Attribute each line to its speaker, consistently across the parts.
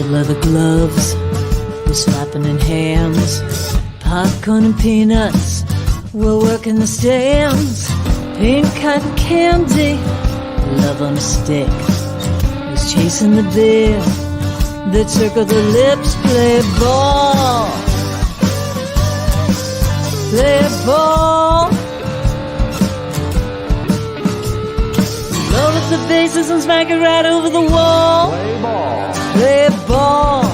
Speaker 1: leather gloves, we're slapping in hands. Popcorn and peanuts, we're working the stands. Pink cotton candy, love on a stick. Who's chasing the beer that circle the lips? Play ball, play ball. Load up the bases and smack it right over the wall.
Speaker 2: Play ball.
Speaker 1: Play ball.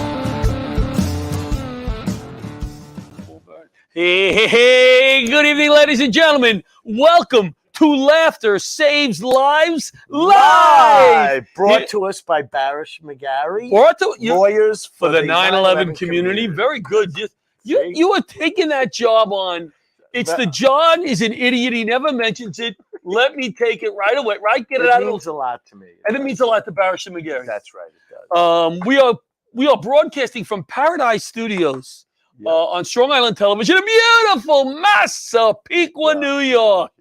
Speaker 3: Hey, good evening, ladies and gentlemen. Welcome to Laughter Saves Lives Live.
Speaker 2: Brought to us by Barasch, McGarry.
Speaker 3: Brought to you
Speaker 2: Lawyers
Speaker 3: for the 9/11 community. Very good. You were taking that job on. It's the John is an idiot. He never mentions it. Let me take it right away. Right, get it out.
Speaker 2: It means a lot to me.
Speaker 3: And it means a lot to Barasch and McGarry.
Speaker 2: That's right. It does.
Speaker 3: We are broadcasting from Paradise Studios on Strong Island Television in beautiful Massapequa, New York.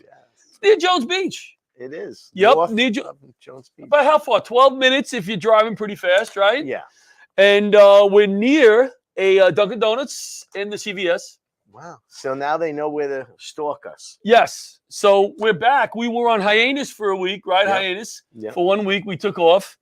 Speaker 3: It's near Jones Beach.
Speaker 2: It is.
Speaker 3: Yep.
Speaker 2: Near
Speaker 3: Jones Beach. About how far? 12 minutes if you're driving pretty fast, right?
Speaker 2: Yeah.
Speaker 3: And we're near a Dunkin' Donuts and the CVS.
Speaker 2: Wow. So now they know where to stalk us.
Speaker 3: Yes. So we're back. We were on hiatus for a week, right?
Speaker 2: Yep.
Speaker 3: Hiatus.
Speaker 2: Yep.
Speaker 3: For 1 week, we took off.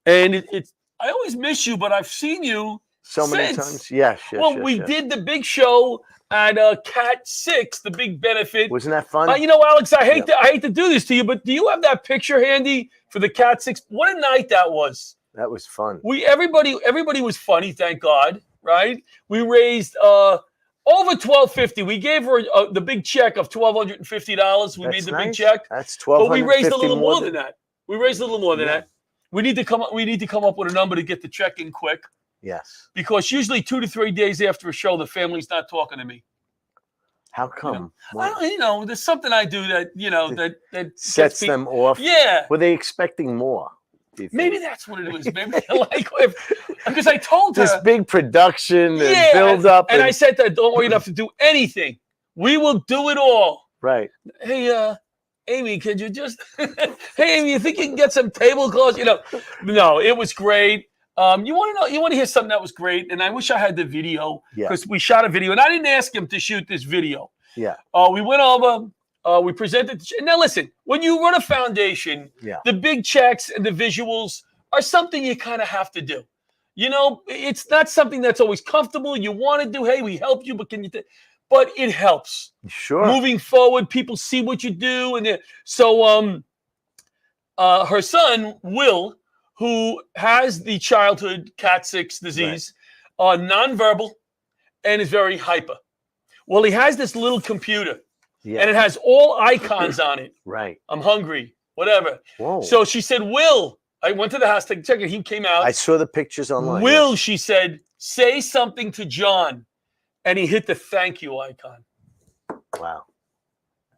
Speaker 3: And it's I always miss you, but I've seen you
Speaker 2: so many times. Yes.
Speaker 3: We did the big show at Cat 6, the big benefit.
Speaker 2: Wasn't that fun?
Speaker 3: You know, Alex, I hate to do this to you, but do you have that picture handy for the Cat 6? What a night that was.
Speaker 2: That was fun.
Speaker 3: Everybody was funny, thank God, right? We raised over $1,250. We gave her the big check of $1,250. We made the big check.
Speaker 2: That's $1,250.
Speaker 3: But we raised a little more than that. We raised a little more than that. We need to come up with a number to get the check in quick.
Speaker 2: Yes.
Speaker 3: Because usually 2 to 3 days after a show, the family's not talking to me.
Speaker 2: How come?
Speaker 3: There's something I do that that
Speaker 2: sets them off.
Speaker 3: Yeah.
Speaker 2: Were they expecting more?
Speaker 3: Maybe that's what it was. Maybe because I told her
Speaker 2: this big production and build up.
Speaker 3: And I said that don't worry, you don't have to do anything. We will do it all.
Speaker 2: Right.
Speaker 3: Hey, Amy, could you just hey Amy, you think you can get some tablecloths? No, it was great. You want to hear something that was great, and I wish I had the video because we shot a video, and I didn't ask him to shoot this video.
Speaker 2: Yeah.
Speaker 3: We went over. We presented. Now listen, when you run a foundation, the big checks and the visuals are something you kind of have to do. It's not something that's always comfortable. You want to do. Hey, we helped you, but can you? But it helps.
Speaker 2: Sure.
Speaker 3: Moving forward, people see what you do, and so her son Will, who has the childhood Cat 6 disease, nonverbal, and is very hyper. Well, he has this little computer, and it has all icons on it.
Speaker 2: Right.
Speaker 3: I'm hungry, whatever.
Speaker 2: Whoa.
Speaker 3: So she said, Will, I went to the house to check it. He came out.
Speaker 2: I saw the pictures online.
Speaker 3: Will, she said, say something to John. And he hit the thank you icon.
Speaker 2: Wow.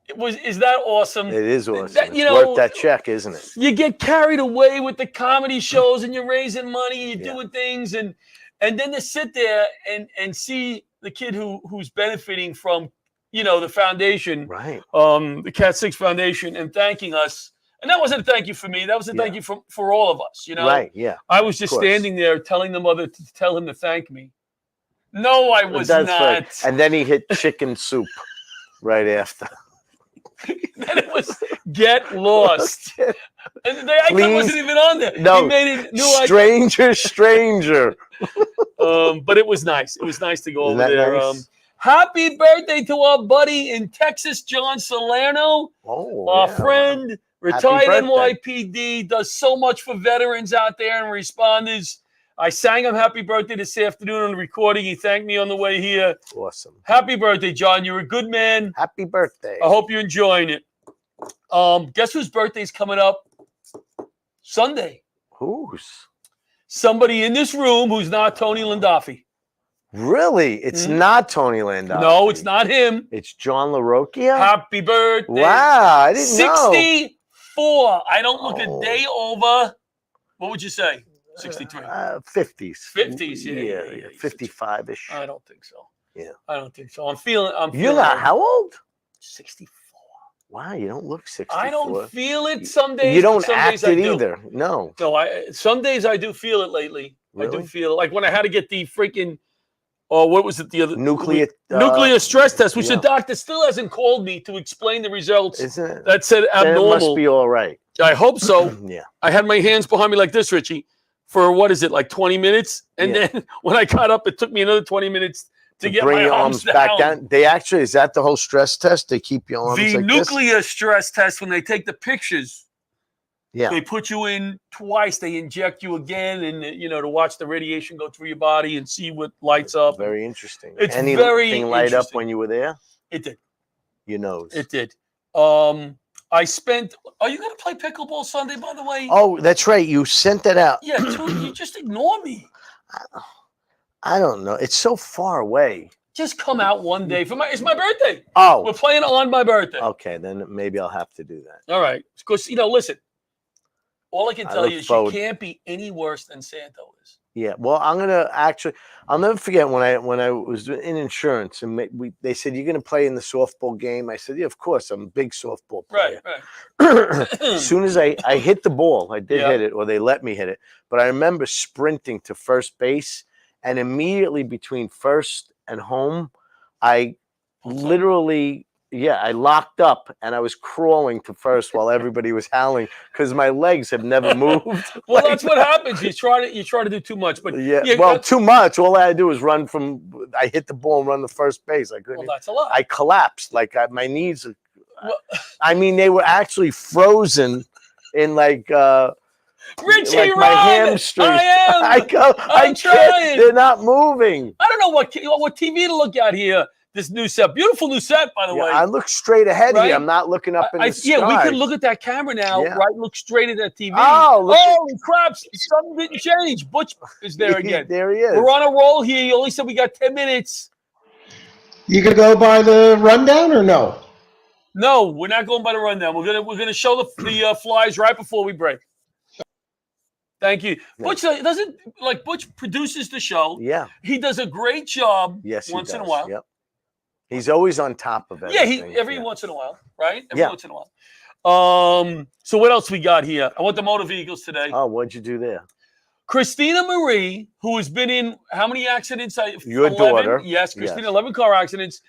Speaker 3: Is that awesome?
Speaker 2: It is awesome. It's worth that check, isn't it?
Speaker 3: You get carried away with the comedy shows and you're raising money, you're doing things, and then to sit there and see the kid who's benefiting from, the foundation,
Speaker 2: right?
Speaker 3: The Cat 6 Foundation, and thanking us. And that wasn't a thank you for me. That was a thank you for all of us,
Speaker 2: Right, yeah.
Speaker 3: I was just standing there telling the mother to tell him to thank me. No, I was not.
Speaker 2: Right. And then he hit chicken soup right after.
Speaker 3: Then it was Get Lost. And the icon wasn't even on there.
Speaker 2: No.
Speaker 3: He made it new
Speaker 2: stranger.
Speaker 3: But it was nice. It was nice to go over there.
Speaker 2: Nice?
Speaker 3: Happy birthday to our buddy in Texas, John Salerno. Our friend, retired NYPD, does so much for veterans out there and responders. I sang him happy birthday this afternoon on the recording. He thanked me on the way here.
Speaker 2: Awesome.
Speaker 3: Happy birthday, John. You're a good man.
Speaker 2: Happy birthday.
Speaker 3: I hope you're enjoying it. Guess whose birthday's coming up? Sunday.
Speaker 2: Whose?
Speaker 3: Somebody in this room who's not Tony Landolfi.
Speaker 2: Really? It's not Tony Landolfi.
Speaker 3: No, it's not him.
Speaker 2: It's John LaRocchia?
Speaker 3: Happy birthday.
Speaker 2: Wow, I didn't know.
Speaker 3: 64. I don't look a day over. What would you say? 63.
Speaker 2: 50s.
Speaker 3: 50s, yeah.
Speaker 2: 55-ish.
Speaker 3: I don't think so.
Speaker 2: Yeah.
Speaker 3: I don't think so. I'm feeling
Speaker 2: You're not how old?
Speaker 3: 64.
Speaker 2: Wow, you don't look 64.
Speaker 3: I don't feel it some days.
Speaker 2: You don't
Speaker 3: some
Speaker 2: act
Speaker 3: days
Speaker 2: it either. No.
Speaker 3: No, some days I do feel it lately. I do
Speaker 2: Really?
Speaker 3: feel like when I had to get the freaking, oh, what was it? The other
Speaker 2: Nuclear
Speaker 3: stress test, which
Speaker 2: yeah.
Speaker 3: the doctor still hasn't called me to explain the results.
Speaker 2: Isn't it?
Speaker 3: That said
Speaker 2: Then it must
Speaker 3: abnormal.
Speaker 2: be all right.
Speaker 3: I hope so.
Speaker 2: Yeah.
Speaker 3: I had my hands behind me like this, Richie, for what is it, like 20 minutes? And then when I got up, it took me another 20 minutes to get
Speaker 2: bring
Speaker 3: my
Speaker 2: your
Speaker 3: arms
Speaker 2: back down. They actually, is that the whole stress test? They keep your arms
Speaker 3: The
Speaker 2: like
Speaker 3: nuclear stress test, when they take the pictures,
Speaker 2: Yeah.
Speaker 3: they put you in twice. They inject you again, and to watch the radiation go through your body and see what lights up.
Speaker 2: Very interesting.
Speaker 3: It's
Speaker 2: Anything
Speaker 3: very
Speaker 2: light up
Speaker 3: interesting.
Speaker 2: when you were there?
Speaker 3: It did.
Speaker 2: Your nose.
Speaker 3: It did. I spent. Are you going to play pickleball Sunday, by the way?
Speaker 2: Oh, that's right. You sent that out.
Speaker 3: Yeah, you just ignore me.
Speaker 2: I don't know. It's so far away.
Speaker 3: Just come out one day for it's my birthday.
Speaker 2: Oh.
Speaker 3: We're playing on my birthday.
Speaker 2: Okay, then maybe I'll have to do that.
Speaker 3: All right. Because, listen, all I can tell you is you can't be any worse than Santo is.
Speaker 2: Yeah. Well, I'll never forget when I was in insurance and they said, you're going to play in the softball game. I said, yeah, of course. I'm a big softball player.
Speaker 3: Right.
Speaker 2: As soon as I hit the ball, I did hit it, or they let me hit it. But I remember sprinting to first base, and immediately between first and home, I literally, I locked up and I was crawling to first while everybody was howling because my legs have never moved.
Speaker 3: Well, that's what happens. You try to do too much, but
Speaker 2: too much. All I had to do was I hit the ball and run to first base. I couldn't.
Speaker 3: Well, that's a lot.
Speaker 2: I collapsed. My knees. I mean, they were actually frozen in
Speaker 3: Richie,
Speaker 2: like my hamstrings. I can't. They're not moving.
Speaker 3: I don't know what TV to look at here. This new set, beautiful new set, by the way.
Speaker 2: I look straight ahead here. I'm not looking up in the sky.
Speaker 3: Yeah, we can look at that camera now, right? Look straight at that TV.
Speaker 2: Oh,
Speaker 3: holy crap! Something didn't change. Butch is there again.
Speaker 2: There he is.
Speaker 3: We're on a roll here. You only said we got 10 minutes.
Speaker 4: You gonna go by the rundown or no?
Speaker 3: No, we're not going by the rundown. We're gonna show the flies right before we break. Thank you. Butch Butch produces the show.
Speaker 2: Yeah.
Speaker 3: He does a great job.
Speaker 2: Yes,
Speaker 3: once in a while.
Speaker 2: Yep. He's always on top of everything.
Speaker 3: Yeah, every once in a while, right? Every once in a while. So what else we got here? I want the motor vehicles today.
Speaker 2: Oh, what'd you do there?
Speaker 3: Christina Marie, who has been in how many accidents?
Speaker 2: Your 11? Daughter.
Speaker 3: Yes, Christina, 11 car accidents.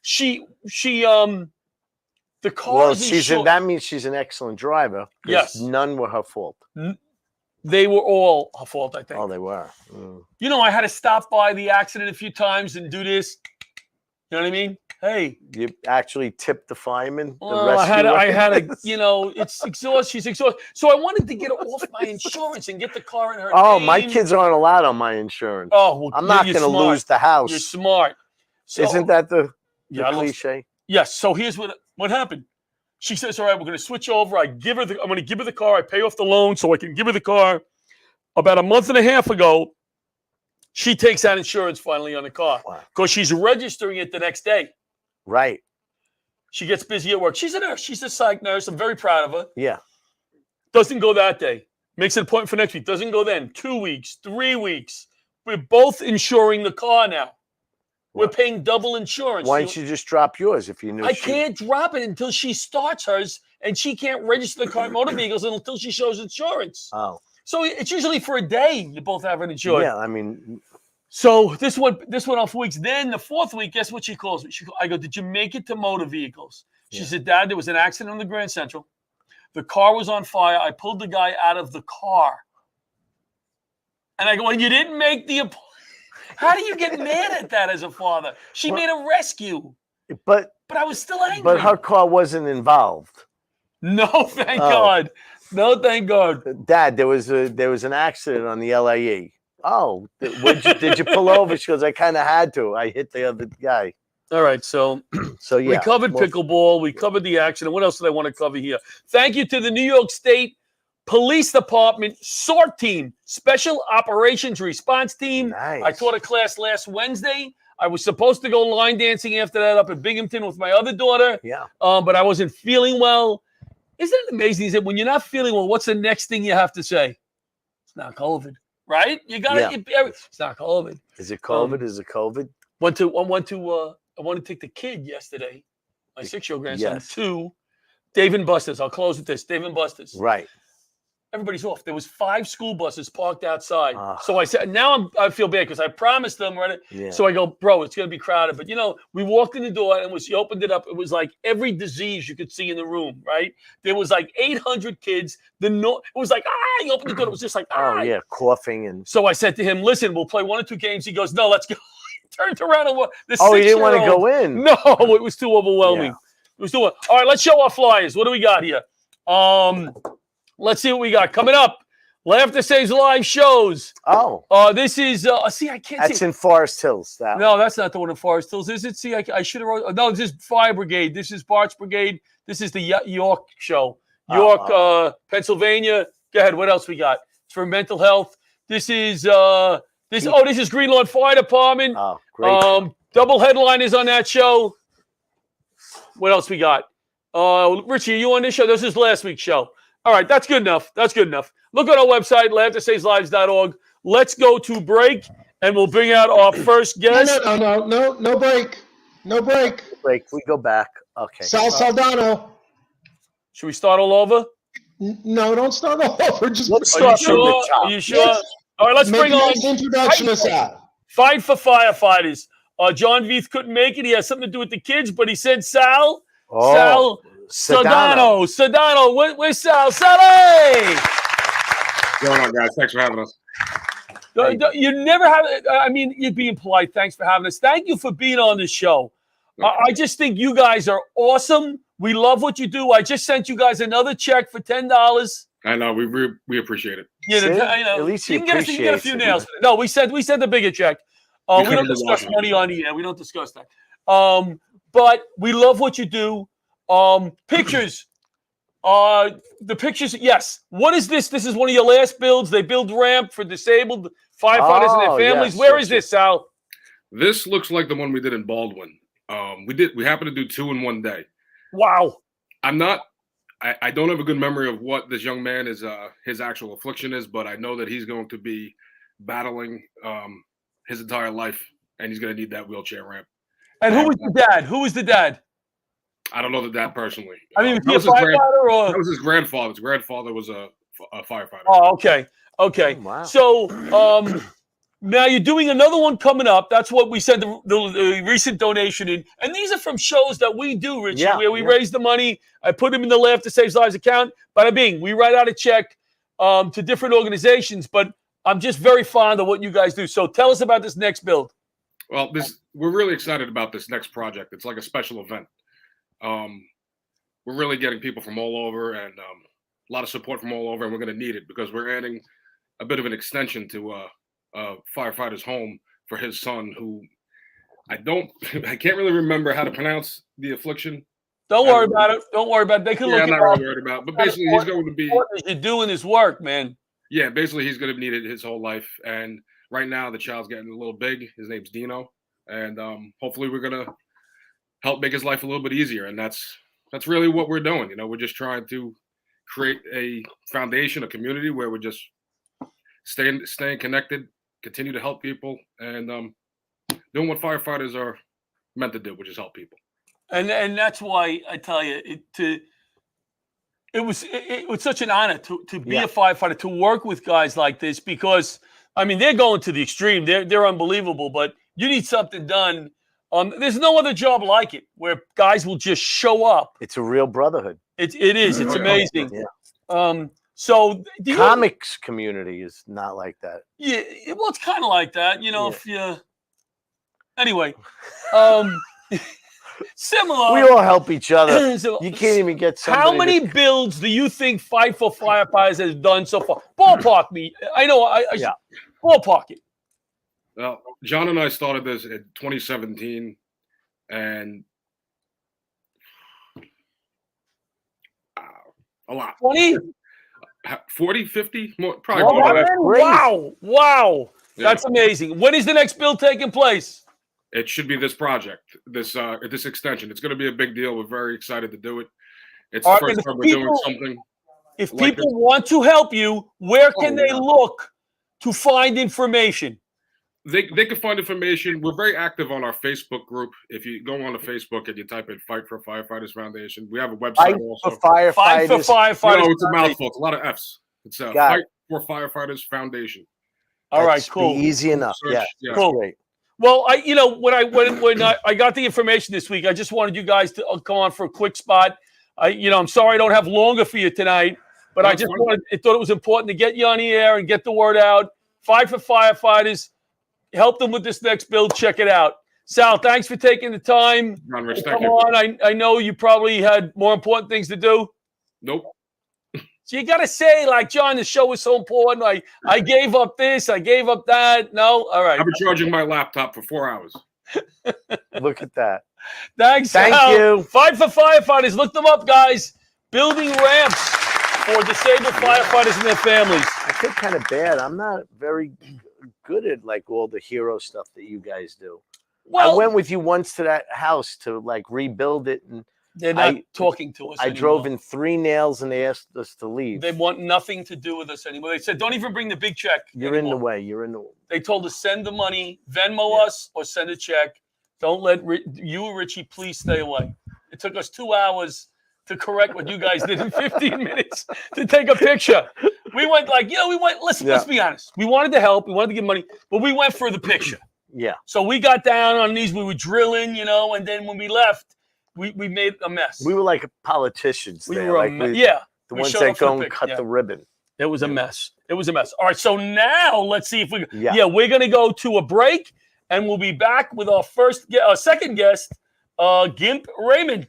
Speaker 3: She the car
Speaker 2: that means she's an excellent driver.
Speaker 3: Yes.
Speaker 2: None were her fault.
Speaker 3: They were all her fault, I think.
Speaker 2: Oh, they were.
Speaker 3: I had to stop by the accident a few times and do this. You know what I mean? Hey,
Speaker 2: you actually tipped the fireman.
Speaker 3: I had to. It's exhausted. She's exhausted. So I wanted to get off my insurance and get the car in her name.
Speaker 2: My kids aren't allowed on my insurance.
Speaker 3: Oh, well,
Speaker 2: I'm not going to lose the house.
Speaker 3: You're smart. So,
Speaker 2: isn't that the cliche?
Speaker 3: Yes. So here's what happened. She says, "All right, we're going to switch over. I'm going to give her the car. I pay off the loan so I can give her the car." About a month and a half ago, she takes out insurance finally on the car because she's registering it the next day.
Speaker 2: Right.
Speaker 3: She gets busy at work. She's a nurse. She's a psych nurse. I'm very proud of her.
Speaker 2: Yeah.
Speaker 3: Doesn't go that day. Makes an appointment for next week. Doesn't go then. 2 weeks, 3 weeks. We're both insuring the car now. We're paying double insurance.
Speaker 2: Why don't you just drop yours if you knew?
Speaker 3: I can't drop it until she starts hers, and she can't register the car at motor vehicles until she shows insurance.
Speaker 2: Oh.
Speaker 3: So it's usually for a day you both have it insured.
Speaker 2: Yeah, I mean.
Speaker 3: So this went off weeks. Then the fourth week, guess what she calls me? I go, "Did you make it to motor vehicles?" She said, "Dad, there was an accident on the Grand Central. The car was on fire. I pulled the guy out of the car." And I go, "Well, you didn't make the appointment." How do you get mad at that as a father? She made a rescue. But I was still angry.
Speaker 2: But her car wasn't involved.
Speaker 3: No, thank God. No, thank God.
Speaker 2: Dad, there was an accident on the LAE. Oh, did you pull over? She goes, "I kind of had to. I hit the other guy."
Speaker 3: All right, so
Speaker 2: yeah.
Speaker 3: We covered pickleball. We covered the accident. What else did I want to cover here? Thank you to the New York State Police Department SORT team, Special Operations Response Team.
Speaker 2: Nice.
Speaker 3: I taught a class last Wednesday. I was supposed to go line dancing after that up at Binghamton with my other daughter.
Speaker 2: Yeah.
Speaker 3: But I wasn't feeling well. Isn't it amazing that when you're not feeling well, what's the next thing you have to say? It's not COVID, right? You got to. It's not COVID.
Speaker 2: Is it COVID? Is it COVID?
Speaker 3: I wanted to take the kid yesterday, my 6-year-old grandson, to Dave & Buster's. I'll close with this. Dave & Buster's.
Speaker 2: Right.
Speaker 3: everybody's off. There was 5 school buses parked outside.
Speaker 2: Ah.
Speaker 3: So I said, now I feel bad because I promised them, right?
Speaker 2: Yeah.
Speaker 3: So I go, bro, it's going to be crowded. But, we walked in the door and you opened it up. It was like every disease you could see in the room, right? There was like 800 kids. It was like, you opened the door. It was just like,
Speaker 2: Oh, yeah, coughing and.
Speaker 3: So I said to him, listen, we'll play 1 or 2 games. He goes, no, let's go. He turned around and
Speaker 2: He didn't want to go in.
Speaker 3: No, it was too overwhelming.
Speaker 2: Yeah.
Speaker 3: It was too. All right, let's show our flyers. What do we got here? Let's see what we got coming up. Laughter Saves Live shows.
Speaker 2: Oh.
Speaker 3: This is see, I can't see.
Speaker 2: That's in Forest Hills.
Speaker 3: No, that's not the one in Forest Hills. Is it? See, I should have wrote. No, this is Fire Brigade. This is Barasch Brigade. This is the York show. York, Pennsylvania. Go ahead. What else we got? It's for mental health. This is this is Green Lawn Fire Department.
Speaker 2: Oh, great.
Speaker 3: Double headliners on that show. What else we got? Richie, are you on this show? This is last week's show. All right, that's good enough. That's good enough. Look at our website, laughtersageslives.org. Let's go to break, and we'll bring out our first guest.
Speaker 4: No break. No break.
Speaker 2: Break. We go back. Okay.
Speaker 4: Sal Saldano.
Speaker 3: Should we start all over?
Speaker 4: No, don't start all over. Just
Speaker 2: Let's
Speaker 3: Are you
Speaker 2: start from the
Speaker 3: sure?
Speaker 2: top.
Speaker 3: Are you sure? All right, let's bring on
Speaker 4: introduction to Sal.
Speaker 3: Fight for Firefighters. John Veith couldn't make it. He has something to do with the kids, but he said Sal. Sal Saldano. Saldano. Where's Sal? Sally!
Speaker 5: What's going on, guys? Thanks for having us.
Speaker 3: You never have. I mean, you're being polite. Thanks for having us. Thank you for being on the show.
Speaker 5: Okay.
Speaker 3: I just think you guys are awesome. We love what you do. I just sent you guys another check for $10.
Speaker 5: I know we appreciate it.
Speaker 3: Yeah,
Speaker 2: See?
Speaker 3: at
Speaker 2: least
Speaker 3: you
Speaker 2: he
Speaker 3: can get a few nails. No, we said the bigger check. We don't discuss money on the air. We don't discuss that. But we love what you do. Pictures. The pictures. Yes. What is this? This is one of your last builds. They build ramp for disabled firefighters and their families.
Speaker 2: Yes,
Speaker 3: Where is this, Sal?
Speaker 5: This looks like the one we did in Baldwin. We happened to do 2 in one day.
Speaker 3: Wow.
Speaker 5: I don't have a good memory of what this young man is his actual affliction is, but I know that he's going to be battling his entire life, and he's going to need that wheelchair ramp.
Speaker 3: And who was the dad? Who was the dad?
Speaker 5: I don't know the dad personally.
Speaker 3: I mean, was he a firefighter or?
Speaker 5: That was his grandfather. His grandfather was a firefighter.
Speaker 3: Oh, okay. Okay.
Speaker 2: Oh, wow.
Speaker 3: So, now you're doing another one coming up. That's what we said the recent donation in. And these are from shows that we do, Richie, where we raise the money. I put them in the Laughter Saves Lives account. Bada bing, we write out a check to different organizations. But I'm just very fond of what you guys do. So tell us about this next build.
Speaker 5: Well, we're really excited about this next project. It's like a special event. We're really getting people from all over and a lot of support from all over, and we're going to need it because we're adding a bit of an extension to a firefighter's home for his son, who I can't really remember how to pronounce the affliction.
Speaker 3: Don't worry about it. Don't worry about it. They can look
Speaker 5: I'm
Speaker 3: it
Speaker 5: not
Speaker 3: up.
Speaker 5: really worried about it. But basically, he's going to be.
Speaker 3: You're doing his work, man.
Speaker 5: Yeah, basically, he's going to need it his whole life. And right now, the child's getting a little big. His name's Dino, and hopefully, we're going to help make his life a little bit easier. And that's really what we're doing. We're just trying to create a foundation, a community where we're just staying connected, continue to help people, and doing what firefighters are meant to do, which is help people. And
Speaker 3: that's why I tell you, it was such an honor to be a firefighter, to work with guys like this, because I mean they're going to the extreme. They're unbelievable, but you need something done. There's no other job like it where guys will just show up.
Speaker 2: It's a real brotherhood.
Speaker 3: It is. It's amazing.
Speaker 2: Yeah.
Speaker 3: So the
Speaker 2: comics community is not like that.
Speaker 3: Yeah, well, it's kind of like that, if you. Anyway, similar.
Speaker 2: We all help each other.
Speaker 3: So,
Speaker 2: you can't even get somebody.
Speaker 3: How many builds do you think Fight for Firefighters has done so far? Ballpark me. I know. I ballpark it.
Speaker 5: Well, John and I started this in 2017, and a lot.
Speaker 3: 20?
Speaker 5: 40, 50? More, probably more than that.
Speaker 3: Wow.
Speaker 5: Yeah.
Speaker 3: That's amazing. When is the next build taking place?
Speaker 5: It should be this project, this extension. It's going to be a big deal. We're very excited to do it. It's the first time we're doing something.
Speaker 3: If people want to help you, where can they look to find information?
Speaker 5: They can find information. We're very active on our Facebook group. If you go on to Facebook and you type in Fight for Firefighters Foundation, we have a website also.
Speaker 2: For Firefighters.
Speaker 3: Fight for Firefighters.
Speaker 5: No, it's a mouthful. It's a lot of F's. It's a
Speaker 2: Got
Speaker 5: Fight
Speaker 2: it.
Speaker 5: for Firefighters Foundation.
Speaker 3: All right,
Speaker 2: That's
Speaker 3: cool.
Speaker 2: Easy enough.
Speaker 5: Search,
Speaker 2: Yeah.
Speaker 5: yeah.
Speaker 3: Cool.
Speaker 2: Great.
Speaker 3: Well, when I got the information this week, I just wanted you guys to come on for a quick spot. I'm sorry I don't have longer for you tonight, but I just thought it was important to get you on the air and get the word out. Fight for Firefighters. Help them with this next build. Check it out. Sal, thanks for taking the time.
Speaker 5: John Rich,
Speaker 3: Come on. I know you probably had more important things to do.
Speaker 5: Nope.
Speaker 3: So you got to say, like, John, the show was so important. I gave up this. I gave up that. No? All right.
Speaker 5: I've been charging my laptop for 4 hours.
Speaker 2: Look at that.
Speaker 3: Thanks,
Speaker 2: Thank
Speaker 3: Sal.
Speaker 2: you.
Speaker 3: Fight for Firefighters. Look them up, guys. Building ramps for disabled firefighters and their families.
Speaker 2: I feel kind of bad. I'm not very good at like all the hero stuff that you guys do.
Speaker 3: Well,
Speaker 2: I went with you once to that house to like rebuild it, and
Speaker 3: they're not talking to us
Speaker 2: I
Speaker 3: anymore.
Speaker 2: drove in 3 nails and they asked us to leave.
Speaker 3: They want nothing to do with us anymore. They said, don't even bring the big check
Speaker 2: You're
Speaker 3: anymore.
Speaker 2: in the way. You're in the way.
Speaker 3: They told us, send the money, Venmo us, or send a check. Don't let you, Richie, please stay away. It took us 2 hours to correct what you guys did in 15 minutes to take a picture. We went listen, let's be honest. We wanted to help. We wanted to give money, but we went for the picture.
Speaker 2: Yeah.
Speaker 3: So we got down on these. We were drilling, and then when we left, we made a mess.
Speaker 2: We were like politicians
Speaker 3: We
Speaker 2: there.
Speaker 3: were
Speaker 2: like
Speaker 3: yeah.
Speaker 2: the
Speaker 3: we
Speaker 2: ones
Speaker 3: showed
Speaker 2: that
Speaker 3: up for
Speaker 2: go
Speaker 3: the
Speaker 2: and
Speaker 3: pic-
Speaker 2: cut
Speaker 3: yeah.
Speaker 2: the ribbon.
Speaker 3: It was a mess. It was a mess. All right, so now let's see if we.
Speaker 2: Yeah.
Speaker 3: We're gonna go to a break, and we'll be back with our second guest, Gimp Raymond.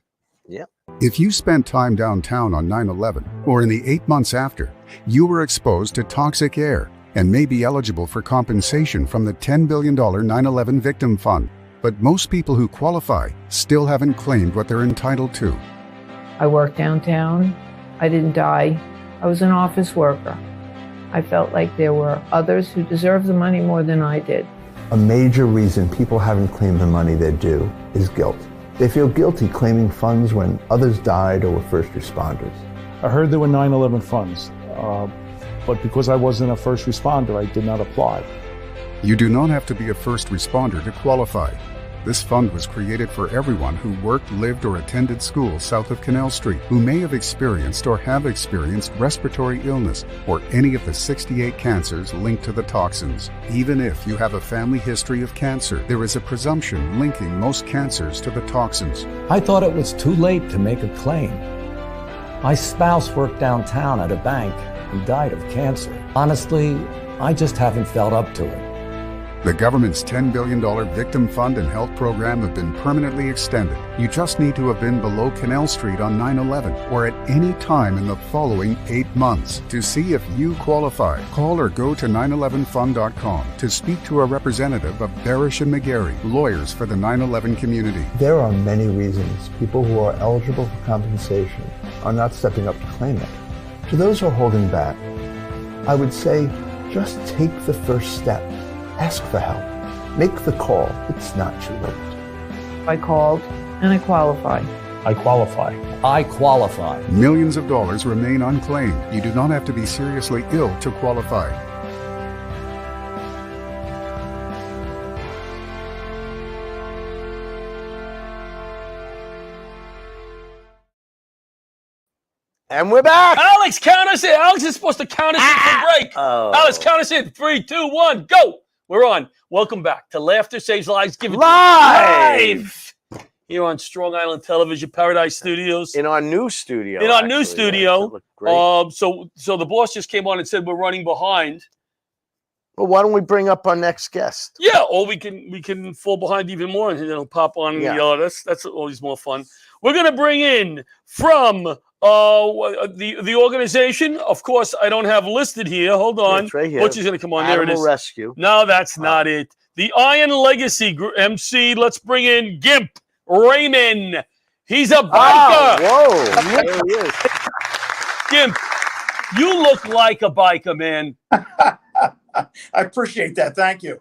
Speaker 2: Yeah.
Speaker 6: If you spent time downtown on 9/11 or in the 8 months after, you were exposed to toxic air and may be eligible for compensation from the $10 billion 9/11 Victim Fund. But most people who qualify still haven't claimed what they're entitled to.
Speaker 7: I worked downtown. I didn't die. I was an office worker. I felt like there were others who deserved the money more than I did.
Speaker 8: A major reason people haven't claimed the money they're due is guilt. They feel guilty claiming funds when others died or were first responders.
Speaker 9: I heard there were 9/11 funds, but because I wasn't a first responder, I did not apply.
Speaker 6: You do not have to be a first responder to qualify. This fund was created for everyone who worked, lived, or attended school south of Canal Street, who may have experienced or have experienced respiratory illness or any of the 68 cancers linked to the toxins. Even if you have a family history of cancer, there is a presumption linking most cancers to the toxins.
Speaker 10: I thought it was too late to make a claim. My spouse worked downtown at a bank and died of cancer. Honestly, I just haven't felt up to it.
Speaker 6: The government's $10 billion Victim Fund and Health Program have been permanently extended. You just need to have been below Canal Street on 9/11 or at any time in the following 8 months. To see if you qualify, call or go to 911fund.com to speak to a representative of Barasch and McGarry, lawyers for the 9/11 community.
Speaker 8: There are many reasons people who are eligible for compensation are not stepping up to claim it. To those who are holding back, I would say just take the first step. Ask for help. Make the call. It's not too late.
Speaker 7: I called and I qualified.
Speaker 9: I qualify.
Speaker 10: I qualify.
Speaker 6: Millions of dollars remain unclaimed. You do not have to be seriously ill to qualify.
Speaker 2: And we're back.
Speaker 3: Alex, count us in. Alex is supposed to count us in for break.
Speaker 2: Oh.
Speaker 3: Alex, count us in. 3, 2, 1, go. We're on. Welcome back to Laughter Saves Lives. Give it
Speaker 2: Live!
Speaker 3: Here on Strong Island Television, Paradise Studios.
Speaker 2: In our new studio.
Speaker 3: In our new
Speaker 2: actually.
Speaker 3: studio.
Speaker 2: Yeah, it looked great.
Speaker 3: So the boss just came on and said we're running behind.
Speaker 2: Well, why don't we bring up our next guest?
Speaker 3: Yeah, or we can fall behind even more and then it'll pop on and yell at us. That's always more fun. We're gonna bring in from the organization. Of course, I don't have listed here. Hold on.
Speaker 2: It's right here.
Speaker 3: Butch is gonna come on.
Speaker 2: Animal
Speaker 3: there it is.
Speaker 2: Rescue.
Speaker 3: No, that's not it. The Iron Legacy MC. Let's bring in Gimp Raymond. He's a biker.
Speaker 2: Oh, whoa. There he is.
Speaker 3: Gimp, you look like a biker, man.
Speaker 11: I appreciate that. Thank you.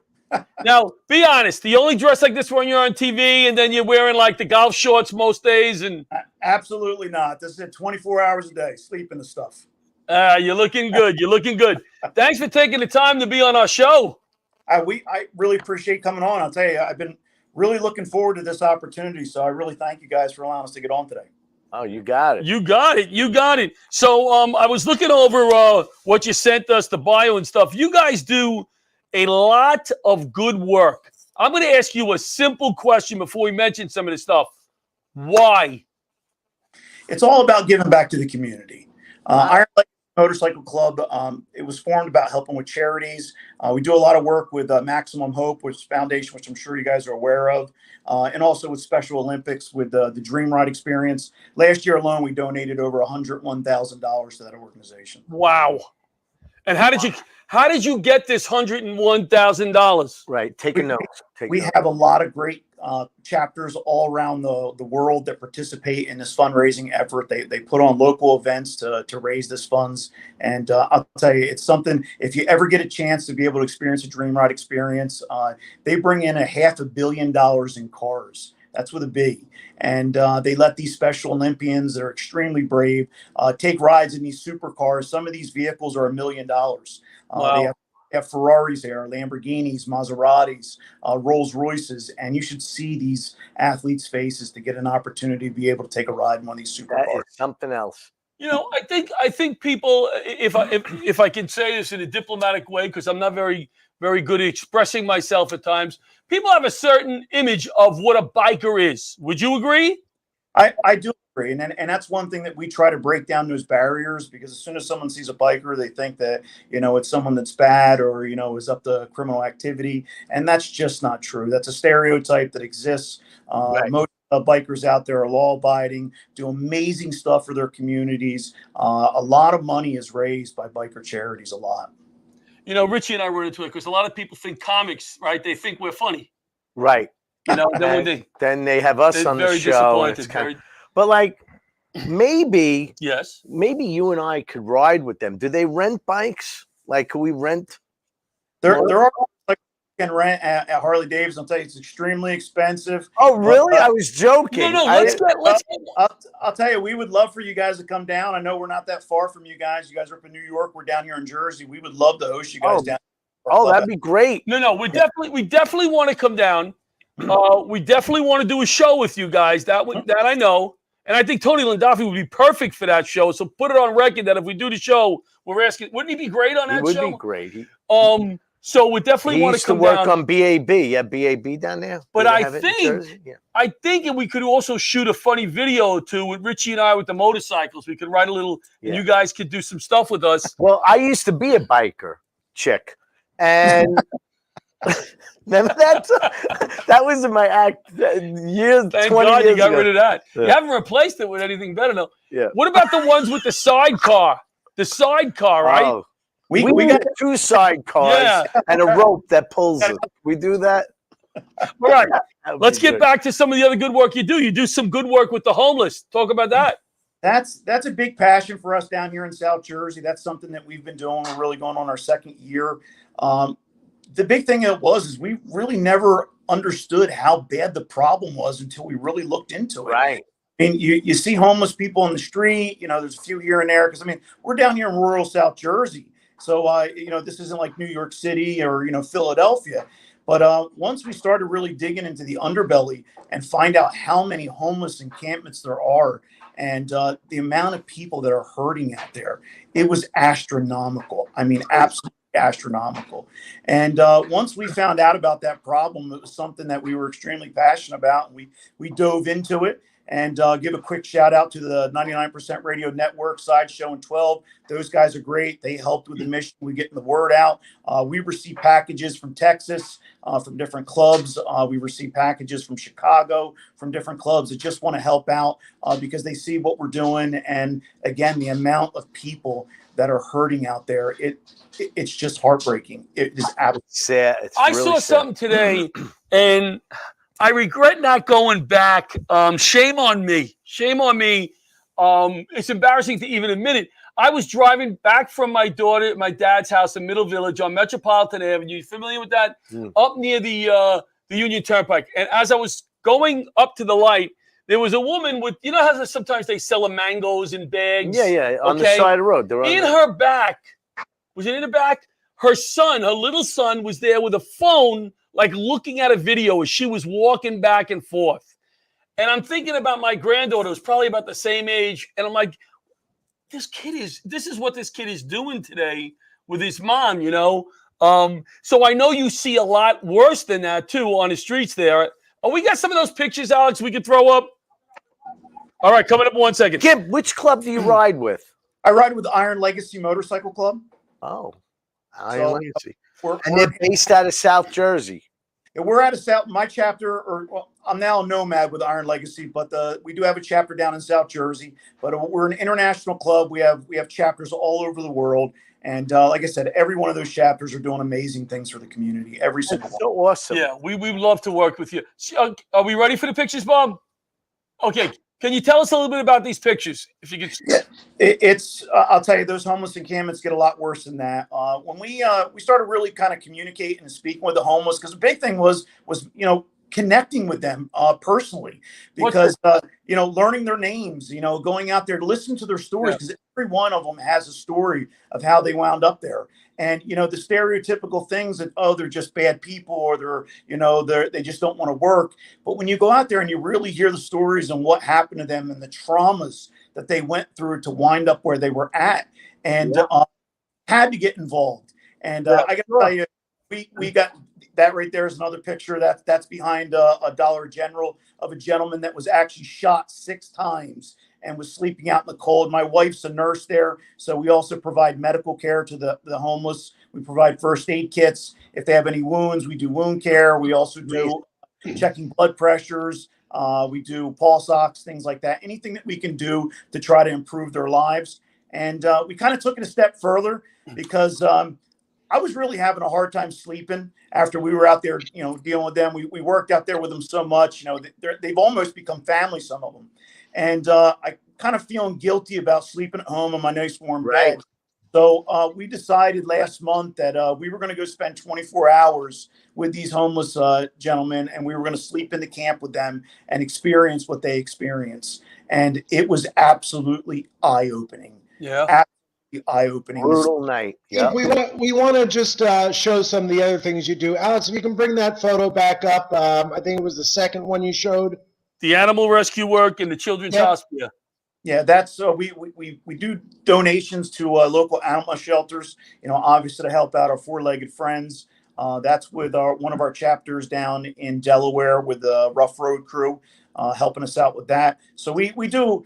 Speaker 3: Now, be honest. Do you only dress like this when you're on TV and then you're wearing like the golf shorts most days? And
Speaker 11: Absolutely not. This is it 24 hours a day, sleeping and stuff.
Speaker 3: You're looking good. You're looking good. Thanks for taking the time to be on our show.
Speaker 11: I really appreciate coming on. I'll tell you, I've been really looking forward to this opportunity. So I really thank you guys for allowing us to get on today.
Speaker 2: Oh, you got it.
Speaker 3: You got it. You got it. So I was looking over what you sent us, the bio and stuff. You guys do a lot of good work. I'm going to ask you a simple question before we mention some of this stuff. Why?
Speaker 11: It's all about giving back to the community. Iron Lake Motorcycle Club, it was formed about helping with charities. We do a lot of work with Maximum Hope, which foundation, which I'm sure you guys are aware of, and also with Special Olympics with the Dream Ride experience. Last year alone, we donated over $101,000 to that organization.
Speaker 3: Wow. And how did you get this $101,000?
Speaker 2: Right. Take a note.
Speaker 11: We have a lot of great chapters all around the world that participate in this fundraising effort. They put on local events to raise this funds. And I'll tell you, it's something, if you ever get a chance to be able to experience a Dream Ride experience, they bring in $500 million in cars. That's with a B. And they let these Special Olympians that are extremely brave take rides in these supercars. Some of these vehicles are $1 million.
Speaker 3: Wow.
Speaker 11: They have Ferraris there, Lamborghinis, Maseratis, Rolls Royces, and you should see these athletes' faces to get an opportunity to be able to take a ride in one of these supercars.
Speaker 2: That is something else.
Speaker 3: You know, I think people, if I can say this in a diplomatic way, because I'm not very good at expressing myself at times, people have a certain image of what a biker is. Would you agree?
Speaker 11: I do agree. And that's one thing that we try to break down those barriers, because as soon as someone sees a biker, they think that, it's someone that's bad or, is up to criminal activity. And that's just not true. That's a stereotype that exists.
Speaker 2: Right.
Speaker 11: Most bikers out there are law abiding, do amazing stuff for their communities. A lot of money is raised by biker charities, a lot.
Speaker 3: Richie and I run into it because a lot of people think comics, right? They think we're funny.
Speaker 2: Right. Then they have us on the show. But like, maybe you and I could ride with them. Do they rent bikes? Like, could we rent?
Speaker 11: There are like you can rent at Harley Davidson. I'll tell you, it's extremely expensive.
Speaker 2: Oh, really? I was joking.
Speaker 3: No,
Speaker 11: I'll tell you, we would love for you guys to come down. I know we're not that far from you guys. You guys are up in New York. We're down here in Jersey. We would love to host you guys down.
Speaker 2: Oh, that'd be great.
Speaker 3: No, we definitely want to come down. We definitely want to do a show with you guys. That I know. And I think Tony Landolfi would be perfect for that show. So put it on record that if we do the show, we're asking, wouldn't he be great on that show?
Speaker 2: He would be great.
Speaker 3: So we definitely want to come
Speaker 2: work
Speaker 3: down.
Speaker 2: on BAB. Yeah, BAB down there.
Speaker 3: But I think we could also shoot a funny video too with Richie and I with the motorcycles. We could write a little, and you guys could do some stuff with us.
Speaker 2: Well, I used to be a biker chick, and remember that was in my act years.
Speaker 3: Thank
Speaker 2: 20
Speaker 3: God
Speaker 2: years
Speaker 3: you got
Speaker 2: ago.
Speaker 3: rid of that.
Speaker 2: Yeah.
Speaker 3: You haven't replaced it with anything better, though.
Speaker 2: Yeah.
Speaker 3: What about the ones with the sidecar? The sidecar, right?
Speaker 2: Oh, we got 2 sidecars and a rope that pulls it. We do that.
Speaker 3: All right. Let's get back to some of the other good work you do. You do some good work with the homeless. Talk about that.
Speaker 11: That's a big passion for us down here in South Jersey. That's something that we've been doing. We're really going on our 2nd year. The big thing is we really never understood how bad the problem was until we really looked into it.
Speaker 2: Right.
Speaker 11: I mean, you see homeless people on the street. There's a few here and there because we're down here in rural South Jersey, so this isn't like New York City or Philadelphia. But once we started really digging into the underbelly and find out how many homeless encampments there are and the amount of people that are hurting out there, it was astronomical. Absolutely astronomical. And once we found out about that problem, it was something that we were extremely passionate about. And we dove into it. And give a quick shout out to the 99% Radio Network, Sideshow and 12. Those guys are great. They helped with the mission. We getting the word out. We receive packages from Texas, from different clubs. We receive packages from Chicago, from different clubs that just want to help out because they see what we're doing. And again, the amount of people that are hurting out there, it's just heartbreaking. It is absolutely
Speaker 2: sad.
Speaker 3: I saw something today, and I regret not going back. Shame on me. Shame on me. It's embarrassing to even admit it. I was driving back from my dad's house in Middle Village on Metropolitan Avenue. You familiar with that? Up near the Union Turnpike. And as I was going up to the light, there was a woman with, how sometimes they sell mangoes in bags?
Speaker 2: Yeah, on the side of the road.
Speaker 3: Her back, was it in the back? Her little son was there with a phone, like looking at a video as she was walking back and forth. And I'm thinking about my granddaughter, who's probably about the same age. And I'm like, this is what this kid is doing today with his mom, you know? So I know you see a lot worse than that too on the streets there. Oh, we got some of those pictures, Alex, we could throw up. All right, coming up in 1 second.
Speaker 2: Gib, which club do you ride with?
Speaker 11: I ride with the Iron Legacy Motorcycle Club.
Speaker 2: Oh, Iron Legacy.
Speaker 11: And
Speaker 2: they're based out of South Jersey.
Speaker 11: We're out of South. My chapter, I'm now a nomad with Iron Legacy, but we do have a chapter down in South Jersey. But we're an international club. We have chapters all over the world, and like I said, every one of those chapters are doing amazing things for the community. Every single one.
Speaker 2: So awesome.
Speaker 3: Yeah, we love to work with you. Are we ready for the pictures, Bob? Okay. Can you tell us a little bit about these pictures, if you could?
Speaker 11: Yeah, it's. I'll tell you, those homeless encampments get a lot worse than that. When we started really kind of communicating and speaking with the homeless, because the big thing was connecting with them personally, because learning their names, going out there to listen to their stories, because every one of them has a story of how they wound up there. And, the stereotypical things that, they're just bad people, or they just don't want to work. But when you go out there and you really hear the stories and what happened to them and the traumas that they went through to wind up where they were at, and had to get involved. And I got to tell you, we got that right there is another picture that's behind a Dollar General of a gentleman that was actually shot 6 times and was sleeping out in the cold. My wife's a nurse there, so we also provide medical care to the homeless. We provide first aid kits. If they have any wounds, we do wound care. We also do checking blood pressures. We do pulse ox, things like that. Anything that we can do to try to improve their lives. And we kind of took it a step further, because I was really having a hard time sleeping after we were out there, dealing with them. We worked out there with them so much, they've almost become family, some of them. And I kind of feeling guilty about sleeping at home in my nice warm bed. So we decided last month that we were going to go spend 24 hours with these homeless gentlemen, and we were going to sleep in the camp with them and experience what they experience. And it was absolutely eye-opening.
Speaker 3: Yeah.
Speaker 11: Eye-opening.
Speaker 2: Brutal night.
Speaker 4: Yeah. We want to just show some of the other things you do. Alex, if you can bring that photo back up. I think it was the second one you showed.
Speaker 3: The animal rescue work in the Children's Hospital.
Speaker 11: Yeah, that's we do donations to local animal shelters. Obviously to help out our four-legged friends. That's with one of our chapters down in Delaware with the Rough Road crew, helping us out with that. So we do.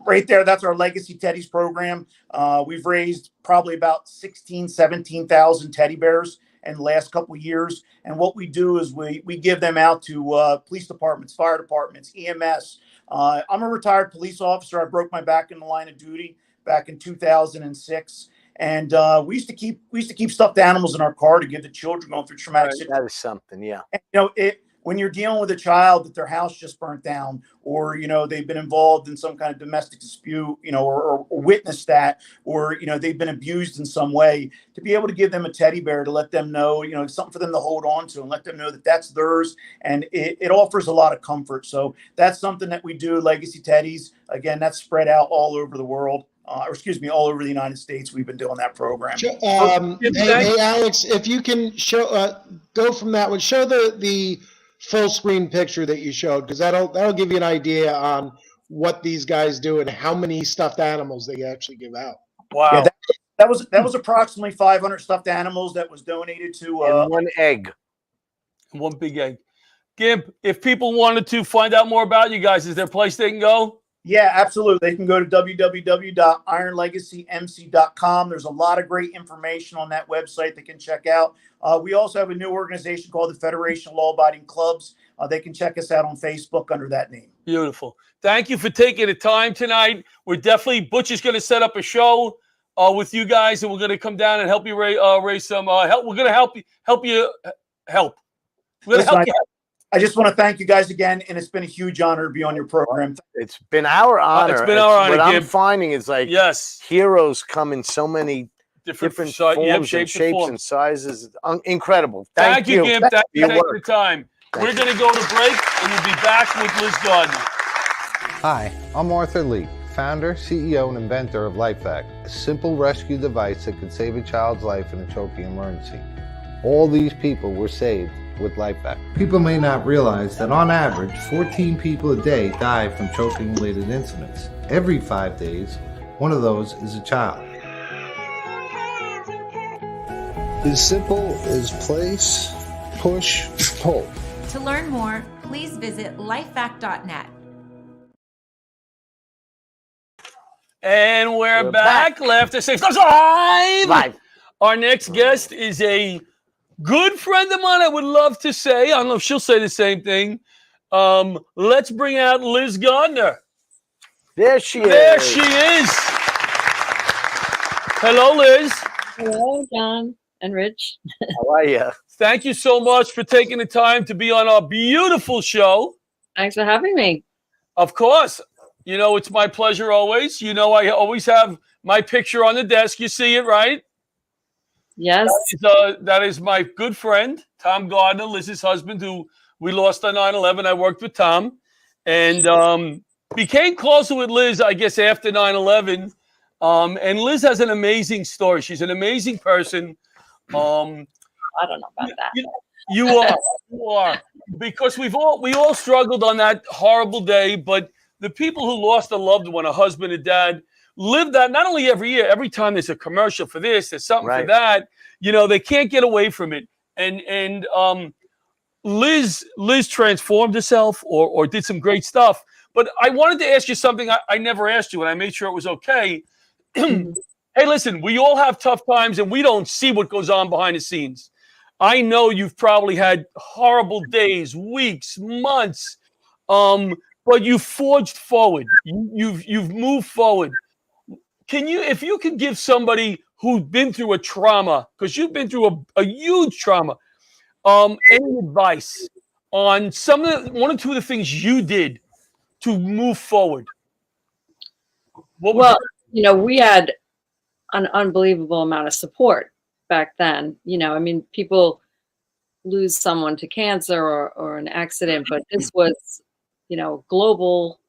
Speaker 11: Right there, that's our Legacy Teddies program. We've raised probably about 17,000 teddy bears in the last couple of years. And what we do is we give them out to police departments, fire departments, EMS. I'm a retired police officer. I broke my back in the line of duty back in 2006. And we used to keep stuffed animals in our car to give to children going through traumatic situations.
Speaker 2: That is something, yeah.
Speaker 11: And, when you're dealing with a child that their house just burnt down, or they've been involved in some kind of domestic dispute, or witnessed that, or they've been abused in some way, to be able to give them a teddy bear to let them know, something for them to hold on to and let them know that that's theirs, and it offers a lot of comfort. So that's something that we do. Legacy Teddies, again, that's spread out all over the world. All over the United States. We've been doing that program.
Speaker 4: Hey, Alex, if you can show, go from that one, show the full screen picture that you showed, because that'll give you an idea on what these guys do and how many stuffed animals they actually give out.
Speaker 3: Wow.
Speaker 11: Yeah, that was approximately 500 stuffed animals that was donated to
Speaker 2: and one egg.
Speaker 3: One big egg. Gib, if people wanted to find out more about you guys, is there a place they can go?
Speaker 11: Yeah, absolutely. They can go to www.ironlegacymc.com. There's a lot of great information on that website they can check out. We also have a new organization called the Federation of Law-Abiding Clubs. They can check us out on Facebook under that name.
Speaker 3: Beautiful. Thank you for taking the time tonight. Butch is going to set up a show with you guys, and we're going to come down and help you raise some help. We're going to help you help. We're going to help you.
Speaker 11: I just want to thank you guys again, and it's been a huge honor to be on your program.
Speaker 2: It's been our honor.
Speaker 3: It's been our honor.
Speaker 2: What I'm finding is heroes come in so many different forms, shapes and sizes. Incredible. Thank you,
Speaker 3: Gib. Thank you for the time. We're going to go to break, and we'll be back with Liz Gunn.
Speaker 12: Hi, I'm Arthur Lee, founder, CEO, and inventor of LifeVac, a simple rescue device that could save a child's life in a choking emergency. All these people were saved with LifeVac. People may not realize that on average, 14 people a day die from choking-related incidents. Every 5 days, one of those is a child.
Speaker 8: As simple as place, push, pull.
Speaker 13: To learn more, please visit lifevac.net.
Speaker 3: And we're back. Laughter Safe live. Our next guest is a good friend of mine. I would love to say. I don't know if she'll say the same thing. Let's bring out Liz Gardner.
Speaker 2: There she is.
Speaker 3: There she is. Hello, Liz.
Speaker 14: Hello, John and Rich.
Speaker 2: How are you?
Speaker 3: Thank you so much for taking the time to be on our beautiful show.
Speaker 14: Thanks for having me.
Speaker 3: Of course. You know, it's my pleasure always. You know, I always have my picture on the desk. You see it, right?
Speaker 14: Yes.
Speaker 3: That is my good friend, Tom Gardner, Liz's husband, who we lost on 9/11. I worked with Tom and became closer with Liz, I guess, after 9/11. And Liz has an amazing story. She's an amazing person.
Speaker 14: I don't know about that.
Speaker 3: You are. Because we all struggled on that horrible day, but the people who lost a loved one, a husband, a dad, live that not only every year, every time there's a commercial for this, there's something for that. You know, they can't get away from it. And Liz transformed herself or did some great stuff. But I wanted to ask you something I never asked you, and I made sure it was okay. Hey, listen, we all have tough times, and we don't see what goes on behind the scenes. I know you've probably had horrible days, weeks, months, but you forged forward. You've moved forward. If you could give somebody who's been through a trauma, because you've been through a huge trauma, any advice on one or two of the things you did to move forward?
Speaker 14: You know, we had an unbelievable amount of support back then. You know, I mean, people lose someone to cancer or an accident, but this was, you know, global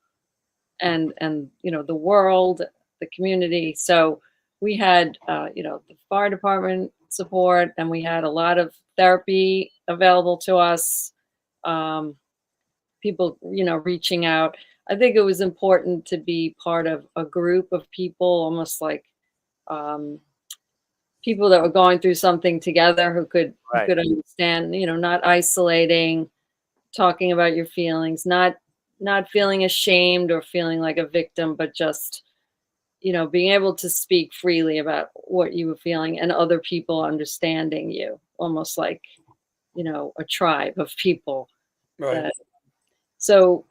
Speaker 14: and you know, the world, the community. So we had, you know, the fire department support, and we had a lot of therapy available to us. People, you know, reaching out. I think it was important to be part of a group of people, almost like people that were going through something together who could understand, you know, not isolating, talking about your feelings, not feeling ashamed or feeling like a victim, but just, you know, being able to speak freely about what you were feeling and other people understanding you, almost like, you know, a tribe of people.
Speaker 3: Right.
Speaker 14: So,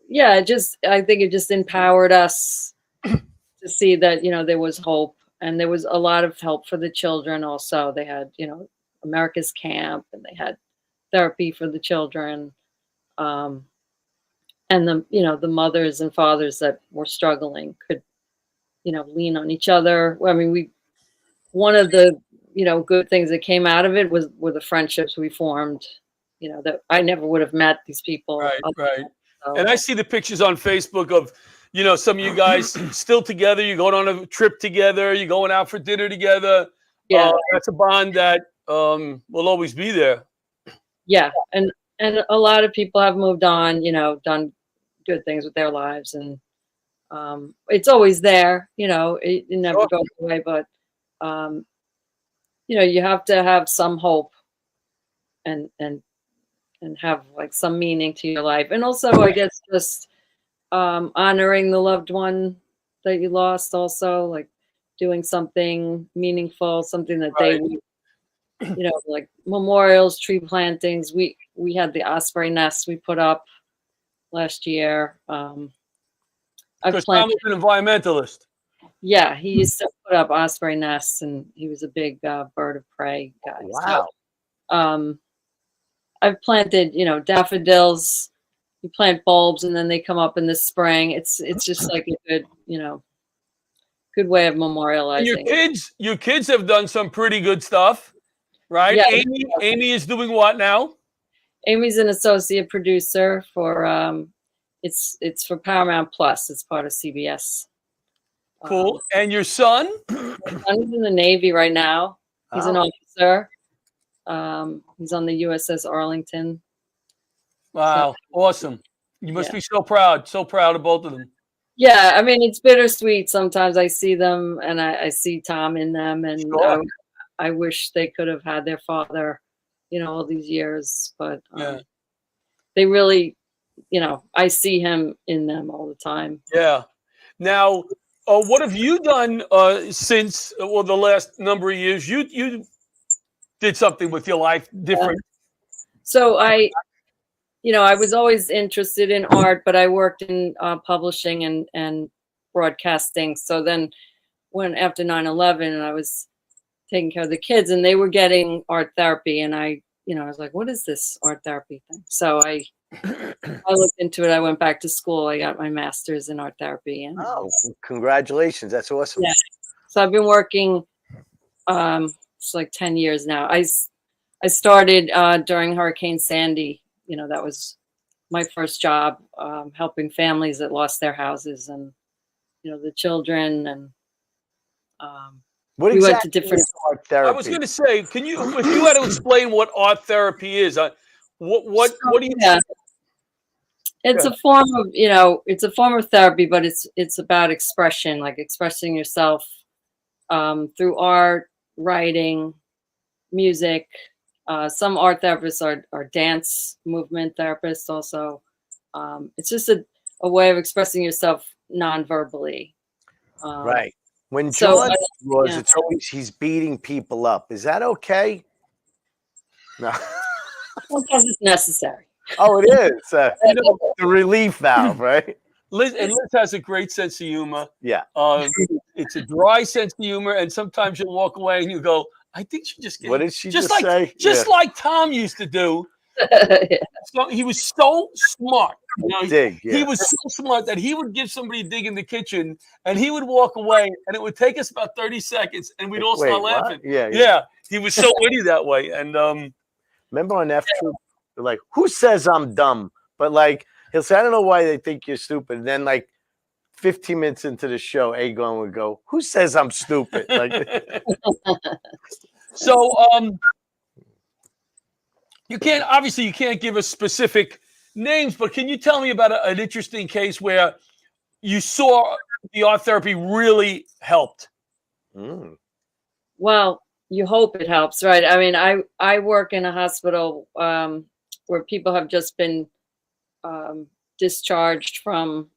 Speaker 14: yeah, I think it just empowered us to see that, you know, there was hope, and there was a lot of help for the children also. They had, you know, America's Camp, and they had therapy for the children. And the, you know, the mothers and fathers that were struggling could, you know, lean on each other. I mean, one of the, you know, good things that came out of it were the friendships we formed, you know, that I never would have met these people.
Speaker 3: Right. So. And I see the pictures on Facebook of, you know, some of you guys still together. You're going on a trip together. You're going out for dinner together.
Speaker 14: Yeah.
Speaker 3: That's a bond that will always be there.
Speaker 14: Yeah. And a lot of people have moved on, you know, done good things with their lives. And it's always there, you know, it never goes away. But, you know, you have to have some hope and have like some meaning to your life. And also, I guess, just honoring the loved one that you lost, also like doing something meaningful, something that they would, you know, like memorials, tree plantings. We had the osprey nest we put up last year.
Speaker 3: Because Tom was an environmentalist.
Speaker 14: Yeah, he used to put up osprey nests, and he was a big bird of prey guy.
Speaker 2: Wow.
Speaker 14: So, I've planted, you know, daffodils. You plant bulbs, and then they come up in the spring. It's just like a good, you know, good way of memorializing.
Speaker 3: And your kids have done some pretty good stuff, right?
Speaker 14: Yeah.
Speaker 3: Amy is doing what now?
Speaker 14: Amy's an associate producer for it's for Paramount Plus. It's part of CBS.
Speaker 3: Cool. And your son?
Speaker 14: My son is in the Navy right now. He's an officer. He's on the USS Arlington.
Speaker 3: Wow, awesome! You must be so proud of both of them.
Speaker 14: Yeah, I mean, it's bittersweet. Sometimes I see them and I see Tom in them, and
Speaker 3: Sure.
Speaker 14: I wish they could have had their father, all these years, but they really, I see him in them all the time.
Speaker 3: Yeah. Now, what have you done since the last number of years? You did something with your life different.
Speaker 14: So I was always interested in art, but I worked in publishing and broadcasting. So then when after 9/11, I was taking care of the kids and they were getting art therapy. And I was like, what is this art therapy thing? So I looked into it. I went back to school. I got my master's in art therapy. And
Speaker 2: Congratulations. That's awesome.
Speaker 14: yeah. So I've been working, it's like 10 years now. I started during Hurricane Sandy. That was my first job, helping families that lost their houses and, the children. And
Speaker 2: what
Speaker 14: we went to
Speaker 2: exactly
Speaker 14: different
Speaker 2: is art therapy?
Speaker 3: I was going to say, if you had to explain what art therapy is, what do you?
Speaker 14: Yeah. It's a form of, it's a form of therapy, but it's about expression, like expressing yourself through art, writing, music. Some art therapists are dance movement therapists also. It's just a way of expressing yourself non-verbally.
Speaker 2: Right. When John draws, it's always he's beating people up. Is that okay? No.
Speaker 14: Because it's necessary.
Speaker 2: Oh, it is. The relief valve, right?
Speaker 3: Liz has a great sense of humor.
Speaker 2: Yeah.
Speaker 3: It's a dry sense of humor, and sometimes you'll walk away and you go, I think she just
Speaker 2: what did she just
Speaker 3: like,
Speaker 2: say?
Speaker 3: Just like Tom used to do. So he was so smart. He was so smart that he would give somebody a dig in the kitchen and he would walk away and it would take us about 30 seconds and we'd all start laughing. Yeah. He was so witty that way. And
Speaker 2: remember on F Troop, like, who says I'm dumb? But like he'll say, I don't know why they think you're stupid. And then like 15 minutes into the show, Agon would go, who says I'm stupid? Like
Speaker 3: so you can't give us specific names, but can you tell me about an interesting case where you saw the art therapy really helped?
Speaker 14: Well, you hope it helps, right? I mean, I work in a hospital where people have just been discharged from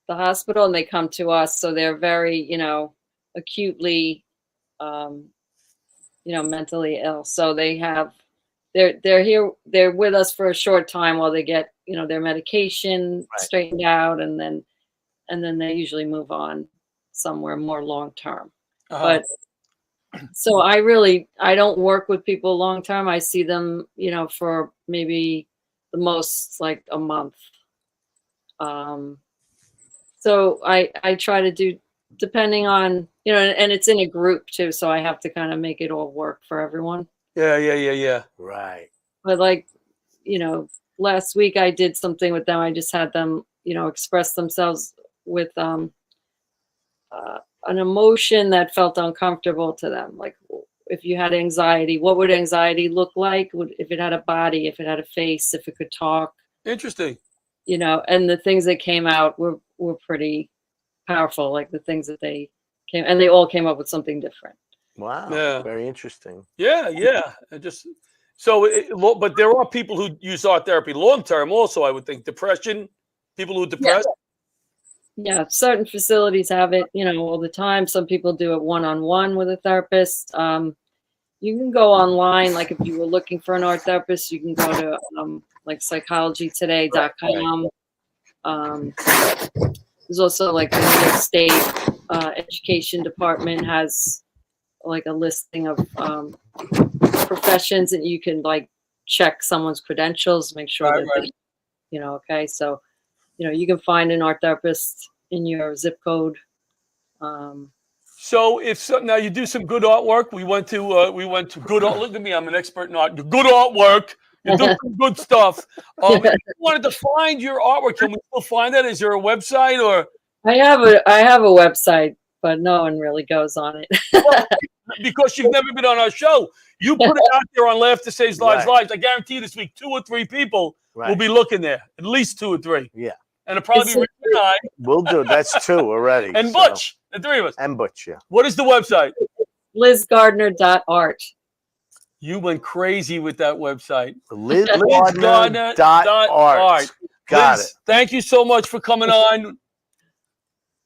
Speaker 14: the hospital and they come to us. So they're very, acutely, mentally ill. So they're here, they're with us for a short time while they get, their medication straightened out, and then they usually move on somewhere more long-term. But so I don't work with people long-term. I see them, for maybe the most like a month. So I try to do, depending on, and it's in a group too. So I have to kind of make it all work for everyone.
Speaker 3: Yeah.
Speaker 2: Right.
Speaker 14: But like, last week I did something with them. I just had them, express themselves with an emotion that felt uncomfortable to them. Like if you had anxiety, what would anxiety look like? If it had a body, if it had a face, if it could talk.
Speaker 3: Interesting.
Speaker 14: And the things that came out were pretty powerful. Like the things that they all came up with something different.
Speaker 2: Wow.
Speaker 3: Yeah.
Speaker 2: Very interesting.
Speaker 3: Yeah. But there are people who use art therapy long term also, I would think. Depression, people who are depressed.
Speaker 14: Yeah, certain facilities have it, all the time. Some people do it one-on-one with a therapist. You can go online, like if you were looking for an art therapist, you can go to like psychologytoday.com. There's also like the New York State Education Department has like a listing of professions, and you can like check someone's credentials, make sure that they, okay. So, you can find an art therapist in your zip code.
Speaker 3: So now you do some good artwork. We went to good art. Look at me, I'm an expert in art. Good artwork. You do some good stuff. If you wanted to find your artwork, can we still find that? Is there a website or?
Speaker 14: I have a website, but no one really goes on it.
Speaker 3: because you've never been on our show. You put it out there on Laughter Saves Lives
Speaker 2: Right.
Speaker 3: Lives. I guarantee this week 2 or 3 people will be looking there. At least 2 or 3.
Speaker 2: Yeah.
Speaker 3: And it'll probably be Rich and I.
Speaker 2: We'll do. That's 2 already.
Speaker 3: And Butch, the 3 of us.
Speaker 2: And Butch, yeah.
Speaker 3: What is the website?
Speaker 14: LizGardner.art.
Speaker 3: You went crazy with that website.
Speaker 2: LizGardner.art. Got
Speaker 3: Liz,
Speaker 2: it.
Speaker 3: thank you so much for coming on.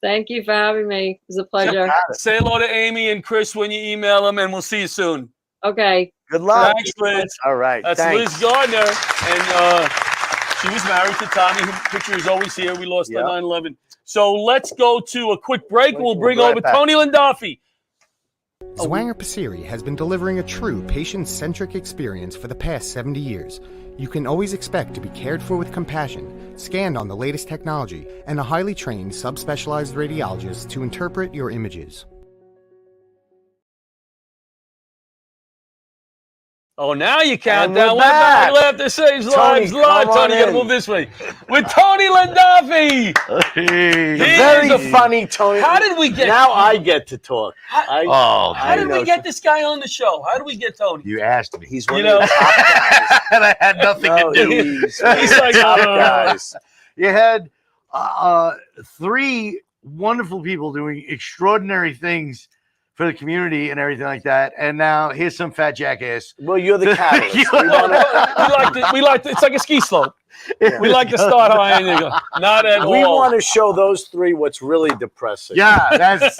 Speaker 14: Thank you for having me. It was a pleasure.
Speaker 3: Say hello to Amy and Chris when you email them, and we'll see you soon.
Speaker 14: Okay.
Speaker 2: Good luck.
Speaker 3: Thanks, Liz.
Speaker 2: All right.
Speaker 3: That's
Speaker 2: thanks.
Speaker 3: Liz Gardner. And she was married to Tommy, whose picture is always here. We lost on 9/11. So let's go to a quick break. We'll bring over Tony Landolfi.
Speaker 15: Zwanger Passeri has been delivering a true patient-centric experience for the past 70 years. You can always expect to be cared for with compassion, scanned on the latest technology, and a highly trained subspecialized radiologist to interpret your images.
Speaker 3: Oh, now you count
Speaker 2: And
Speaker 3: down.
Speaker 2: we're back.
Speaker 3: What Laughter Saves
Speaker 2: Tony,
Speaker 3: Lives Live.
Speaker 2: come on
Speaker 3: Tony, you gotta
Speaker 2: in.
Speaker 3: move this way. With Tony Landolfi.
Speaker 2: The very funny Tony.
Speaker 3: How did we get?
Speaker 2: Now I get to talk.
Speaker 3: How did we get this guy on the show? How did we get Tony?
Speaker 16: You asked me.
Speaker 2: He's one
Speaker 3: You
Speaker 2: of
Speaker 3: know,
Speaker 2: the top guys.
Speaker 16: And I had nothing to do.
Speaker 2: He's
Speaker 3: like,
Speaker 2: top guys.
Speaker 16: You had 3 wonderful people doing extraordinary things for the community and everything like that. And now here's some fat jackass.
Speaker 2: Well, you're the catalyst.
Speaker 3: we like to, it's like a ski slope. We like to start high and you go, not at all.
Speaker 2: We want to show those 3 what's really depressing.
Speaker 16: Yeah, that's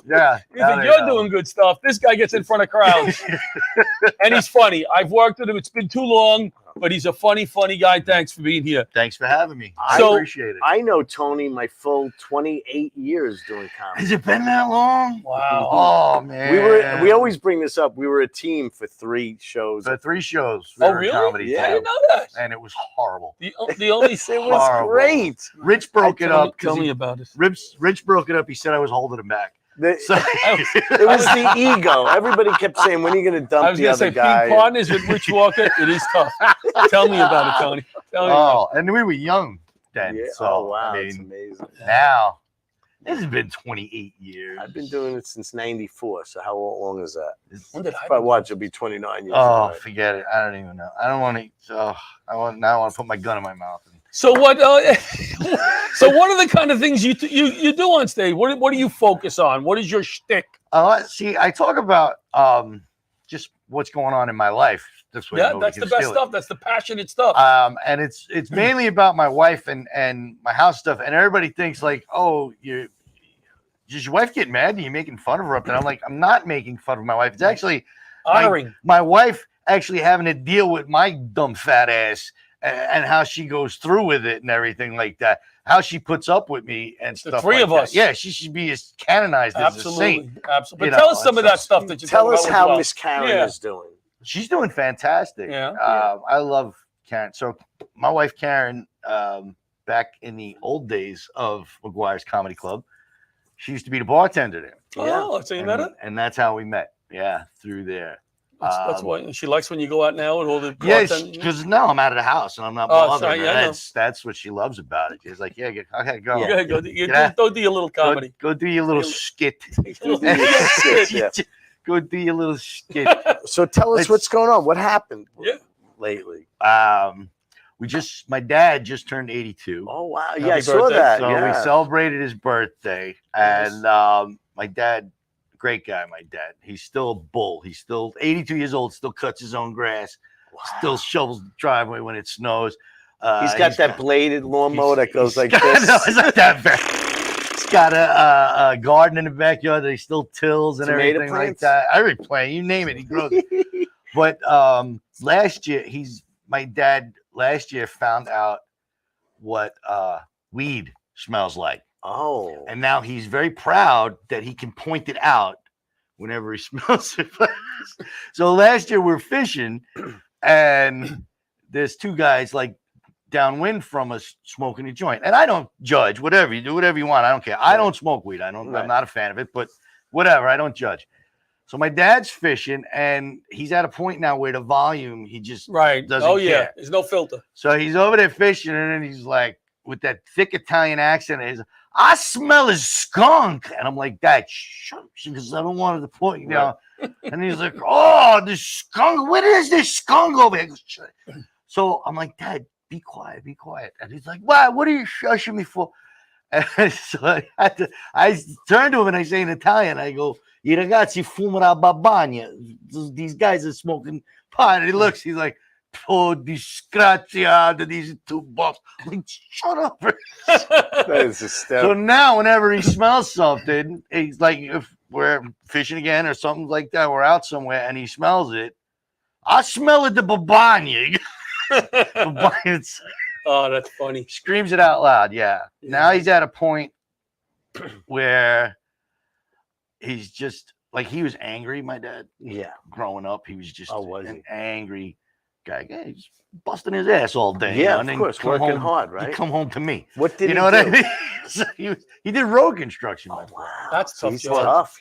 Speaker 16: yeah.
Speaker 3: You think you're doing good stuff. This guy gets in front of crowds. And he's funny. I've worked with him. It's been too long, but he's a funny guy. Thanks for being here.
Speaker 16: Thanks for having me. I
Speaker 2: So,
Speaker 16: appreciate it.
Speaker 2: I know Tony my full 28 years doing comedy.
Speaker 16: Has it been that long?
Speaker 3: Wow.
Speaker 16: Oh man.
Speaker 2: We always bring this up. We were a team for 3 shows.
Speaker 16: For 3 shows.
Speaker 3: Oh,
Speaker 16: we were a
Speaker 3: really?
Speaker 16: Comedy
Speaker 2: Yeah.
Speaker 3: I
Speaker 16: team.
Speaker 3: didn't know that.
Speaker 16: And it was horrible.
Speaker 3: The only
Speaker 2: It was
Speaker 16: Horrible.
Speaker 2: great.
Speaker 16: Rich broke it up.
Speaker 3: Tell
Speaker 16: 'cause
Speaker 3: me
Speaker 16: he-
Speaker 3: about it.
Speaker 16: Rich broke it up. He said I was holding him back. So,
Speaker 2: It was the ego. Everybody kept saying, "When are you going to
Speaker 3: I
Speaker 2: dump
Speaker 3: was
Speaker 2: the
Speaker 3: going to
Speaker 2: other
Speaker 3: say,
Speaker 2: guy?"
Speaker 3: being partners with Rich Walker, it is tough. Tell me about it, Tony. Tell me about
Speaker 16: and we were young then.
Speaker 2: Yeah.
Speaker 16: So,
Speaker 2: Oh wow,
Speaker 16: I
Speaker 2: it's
Speaker 16: mean,
Speaker 2: amazing.
Speaker 16: now this has been 28 years.
Speaker 2: I've been doing it since '94. So how long is that?
Speaker 3: When did I
Speaker 2: If I watch, it'll be 29 years.
Speaker 16: Oh,
Speaker 2: old.
Speaker 16: forget it. I don't even know. I don't want to. I want to put my gun in my mouth.
Speaker 3: So what? So what are the kind of things you do on stage? What do you focus on? What is your shtick?
Speaker 16: See, I talk about just what's going on in my life. This way,
Speaker 3: Yeah,
Speaker 16: nobody
Speaker 3: that's
Speaker 16: can
Speaker 3: the best
Speaker 16: steal it.
Speaker 3: stuff. That's the passionate stuff.
Speaker 16: And it's mainly about my wife and my house stuff. And everybody thinks like, oh, does your wife get mad? Are you making fun of her? And I'm like, I'm not making fun of my wife. It's actually
Speaker 3: honoring
Speaker 16: my wife actually having to deal with my dumb fat ass and how she goes through with it and everything like that. How she puts up with me and
Speaker 3: The
Speaker 16: stuff.
Speaker 3: 3
Speaker 16: like
Speaker 3: of
Speaker 16: that.
Speaker 3: us.
Speaker 16: Yeah, she should be canonized as a saint.
Speaker 3: Absolutely, absolutely.
Speaker 16: You
Speaker 3: But tell
Speaker 16: know,
Speaker 3: us some of
Speaker 16: it's-
Speaker 3: that stuff that you
Speaker 2: Tell
Speaker 3: talk
Speaker 2: us
Speaker 3: about as
Speaker 2: how
Speaker 3: well.
Speaker 2: Miss Karen
Speaker 3: Yeah.
Speaker 2: is doing.
Speaker 16: She's doing fantastic.
Speaker 3: Yeah.
Speaker 16: I love Karen. So my wife Karen, back in the old days of McGuire's Comedy Club, she used to be the bartender there.
Speaker 3: Oh, so you met her?
Speaker 16: And that's how we met. Yeah, through there.
Speaker 3: That's why she likes when you go out now with all the
Speaker 16: Yes,
Speaker 3: bartending.
Speaker 16: because now I'm out of the house and I'm not
Speaker 3: Oh,
Speaker 16: bothered.
Speaker 3: sorry, yeah, I know.
Speaker 16: That's what she loves about it. She's like, yeah, okay, go.
Speaker 3: Yeah, go do your little
Speaker 16: Go-
Speaker 3: comedy.
Speaker 16: Go do your little skit.
Speaker 3: Go do your skit,
Speaker 2: yeah.
Speaker 16: Go do your little skit.
Speaker 2: So tell us what's going on. What happened lately?
Speaker 16: My dad just turned 82.
Speaker 2: Oh wow,
Speaker 3: Happy
Speaker 2: yeah, I saw
Speaker 3: birthday.
Speaker 2: that.
Speaker 16: So
Speaker 2: yeah.
Speaker 16: we celebrated his birthday,
Speaker 3: Nice.
Speaker 16: and my dad, great guy, my dad. He's still a bull. He's still 82 years old, still cuts his own grass, still shovels the driveway when it snows.
Speaker 2: He's got that bladed lawnmower that goes like
Speaker 16: No,
Speaker 2: this.
Speaker 16: it's not that bad. He's got a garden in the backyard that he still tills and
Speaker 2: Tomato
Speaker 16: everything like
Speaker 2: plants?
Speaker 16: that. Every plant, you name it, he grows it. But last year, my dad last year found out what weed smells like.
Speaker 2: Oh.
Speaker 16: And now he's very proud that he can point it out whenever he smells it. So last year we're fishing and there's 2 guys like downwind from us smoking a joint. And I don't judge, whatever you do, whatever you want. I don't care. I don't smoke weed. I'm not a fan of it, but whatever. I don't judge. So my dad's fishing and he's at a point now where the volume, he just doesn't care.
Speaker 3: There's no filter.
Speaker 16: So he's over there fishing and then he's like, with that thick Italian accent. He's, I smell a skunk, and I'm like, Dad, shut up, because I don't want it to point you down. And he's like, oh, the skunk. What is this skunk over here? So I'm like, Dad, be quiet, be quiet. And he's like, why? What are you shushing me for? And so I turn to him and I say in Italian, I go, I ragazzi fumano a babagna. These guys are smoking pot. And he looks, he's like, oh, disgraziata, these two buffs. I'm like, shut up.
Speaker 2: That is hysterical.
Speaker 16: So now whenever he smells something, he's like, if we're fishing again or something like that, we're out somewhere and he smells it, I smell it, the babagna.
Speaker 3: Oh, that's funny.
Speaker 16: Screams it out loud. Yeah. Now he's at a point where he's just like, he was angry, my dad.
Speaker 2: Yeah.
Speaker 16: Growing up, he was just
Speaker 2: was
Speaker 16: an angry guy. Yeah, he's busting his ass all day.
Speaker 2: Yeah,
Speaker 16: and then
Speaker 2: of course,
Speaker 16: come
Speaker 2: working
Speaker 16: home,
Speaker 2: hard, right?
Speaker 16: He'd come home to me.
Speaker 2: What did
Speaker 16: you
Speaker 2: he
Speaker 16: know what
Speaker 2: do?
Speaker 16: I mean? So he did road construction.
Speaker 2: Oh, wow.
Speaker 3: That's tough.
Speaker 2: He's
Speaker 3: job.
Speaker 2: tough.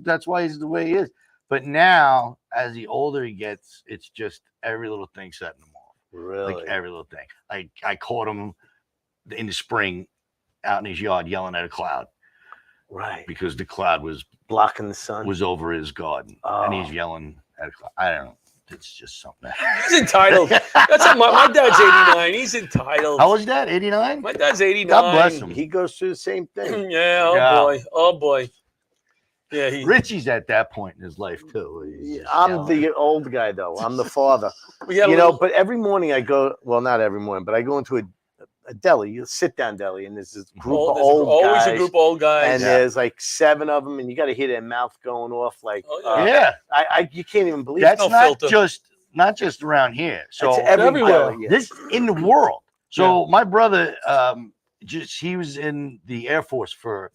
Speaker 16: That's why he's the way he is. But now, as the older he gets, it's just every little thing setting him off.
Speaker 2: Really?
Speaker 16: Like every little thing. I caught him in the spring out in his yard yelling at a cloud.
Speaker 2: Right.
Speaker 16: Because the cloud was
Speaker 2: blocking the sun.
Speaker 16: Was over his garden.
Speaker 2: Oh.
Speaker 16: And he's yelling at a cloud. I don't know. It's just something.
Speaker 3: He's entitled. That's my dad's 89. He's entitled.
Speaker 16: How was that? 89?
Speaker 3: My dad's 89.
Speaker 16: God bless him.
Speaker 2: He goes through the same thing.
Speaker 3: Yeah. Boy. Oh boy. Yeah.
Speaker 16: Richie's at that point in his life too.
Speaker 2: I'm the old guy though. I'm the father. But every morning I go. Well, not every morning, but I go into a deli, a sit-down deli, and there's this group of old guys.
Speaker 3: Always a group of old guys.
Speaker 2: And there's like 7 of them, and you got to hear their mouth going off like, you can't even believe
Speaker 16: that's
Speaker 2: it.
Speaker 16: not just around here. So
Speaker 2: it's everywhere.
Speaker 16: This in the world. So my brother, he was in the Air Force for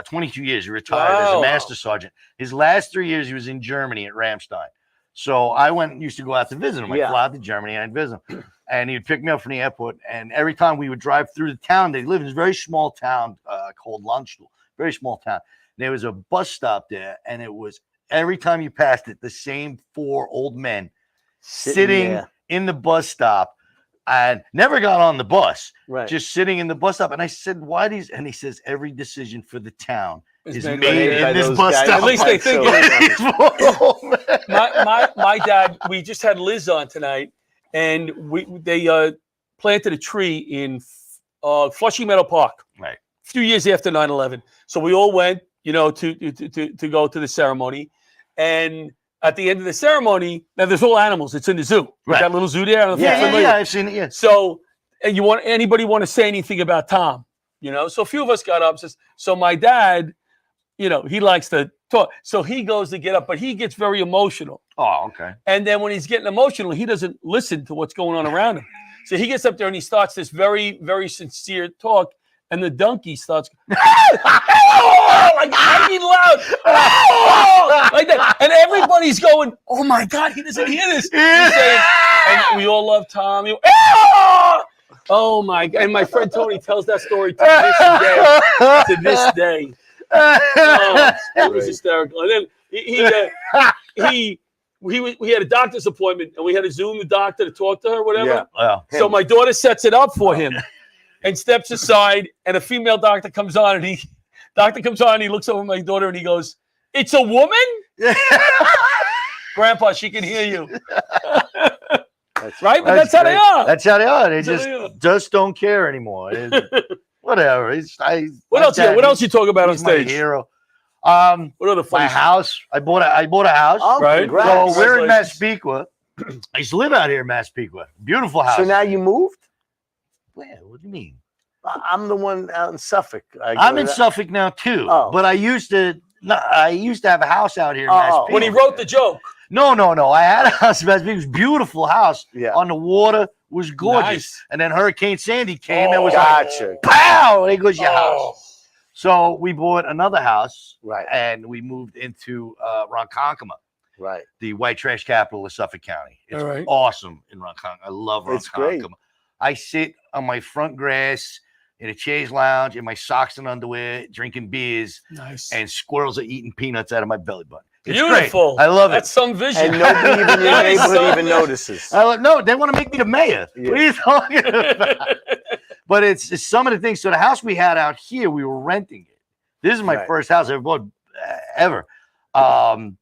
Speaker 16: 22 years. He retired as a master sergeant. His last 3 years, he was in Germany at Ramstein. So I used to go out to visit him. I'd fly out to Germany and I'd visit him. And he would pick me up from the airport. And every time we would drive through the town, they lived in this very small town called Landstuhl, very small town. There was a bus stop there. And it was every time you passed it, the same 4 old men sitting in the bus stop and never got on the bus, just sitting in the bus stop. And I said, why these? And he says, every decision for the town is made in this bus stop.
Speaker 3: At least they think my dad, we just had Liz on tonight, and they planted a tree in Flushing Meadow Park.
Speaker 16: Right.
Speaker 3: A few years after 9/11. So we all went, to go to the ceremony. And at the end of the ceremony, now there's all animals. It's in the zoo.
Speaker 16: Right.
Speaker 3: That little zoo there.
Speaker 16: Yeah, I've seen it. Yeah.
Speaker 3: So, and anybody want to say anything about Tom? So a few of us got up. So my dad, he likes to talk. So he goes to get up, but he gets very emotional.
Speaker 16: Oh, okay.
Speaker 3: And then when he's getting emotional, he doesn't listen to what's going on around him. So he gets up there and he starts this very, very sincere talk. And the donkey starts like hanging loud, like that, and everybody's going, "Oh my God, he doesn't hear this!" He's saying, and we all love Tom. Oh my God! And my friend Tony tells that story to this day. Oh, it was hysterical. And then we had a doctor's appointment, and we had to Zoom the doctor to talk to her, whatever.
Speaker 16: Yeah.
Speaker 3: So my daughter sets it up for him. And steps aside, and a female doctor comes on, and he looks over my daughter, and he goes, "It's a woman?" Grandpa, she can hear you. Right? But that's how they are.
Speaker 16: That's how they are. They just don't care anymore. Whatever.
Speaker 3: What else you talk about on stage?
Speaker 16: My hero.
Speaker 3: What are the
Speaker 16: my house? I bought a house.
Speaker 2: Oh,
Speaker 3: right.
Speaker 16: So we're in Massapequa. I used to live out here in Massapequa. Beautiful house.
Speaker 2: So now you moved?
Speaker 16: Where? What do you mean?
Speaker 2: I'm the one out in Suffolk.
Speaker 16: I'm in Suffolk now too. But I used to have a house out here in Massapequa.
Speaker 3: When he wrote the joke.
Speaker 16: No. I had a house in Massapequa. It was a beautiful house.
Speaker 2: Yeah.
Speaker 16: On the water. Was gorgeous. Nice. And then Hurricane Sandy came and was like, pow! There goes your house. So we bought another house.
Speaker 2: Right.
Speaker 16: And we moved into Ronkonkoma.
Speaker 2: Right.
Speaker 16: The white trash capital of Suffolk County. It's
Speaker 3: right.
Speaker 16: awesome in Ronkonkoma. I love Ronkonkoma.
Speaker 2: It's great.
Speaker 16: I sit on my front grass in a chaise lounge in my socks and underwear, drinking beers.
Speaker 3: Nice.
Speaker 16: And squirrels are eating peanuts out of my belly button. It's
Speaker 3: beautiful.
Speaker 16: Great. I love
Speaker 3: That's some vision.
Speaker 2: And nobody even in your neighborhood even notices.
Speaker 16: No, they want to make me the mayor. Yeah. What are you talking about? But it's some of the things. So the house we had out here, we were renting it. This is my first house I ever bought ever. And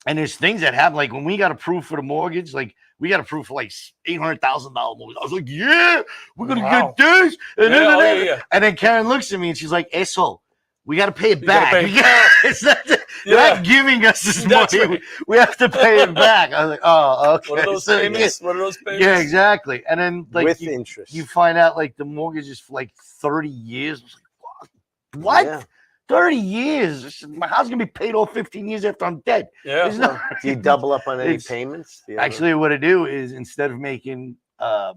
Speaker 16: there's things that happen. Like when we got approved for the mortgage, like we got approved for like $800,000 mortgage. I was like, yeah, we're going to get this. And then Karen looks at me and she's like, asshole, we got to pay it back. They're not giving us this money. Right. We have to pay it back. I was like, oh, okay.
Speaker 3: What are those payments? What are those payments?
Speaker 16: Yeah, exactly. And then like
Speaker 2: with interest,
Speaker 16: you find out like the mortgage is for like 30 years. I was like, what? Yeah. 30 years? My house is going to be paid off 15 years after I'm dead.
Speaker 3: Yeah.
Speaker 2: Do you double up on any payments?
Speaker 16: Actually, what I do is instead of making a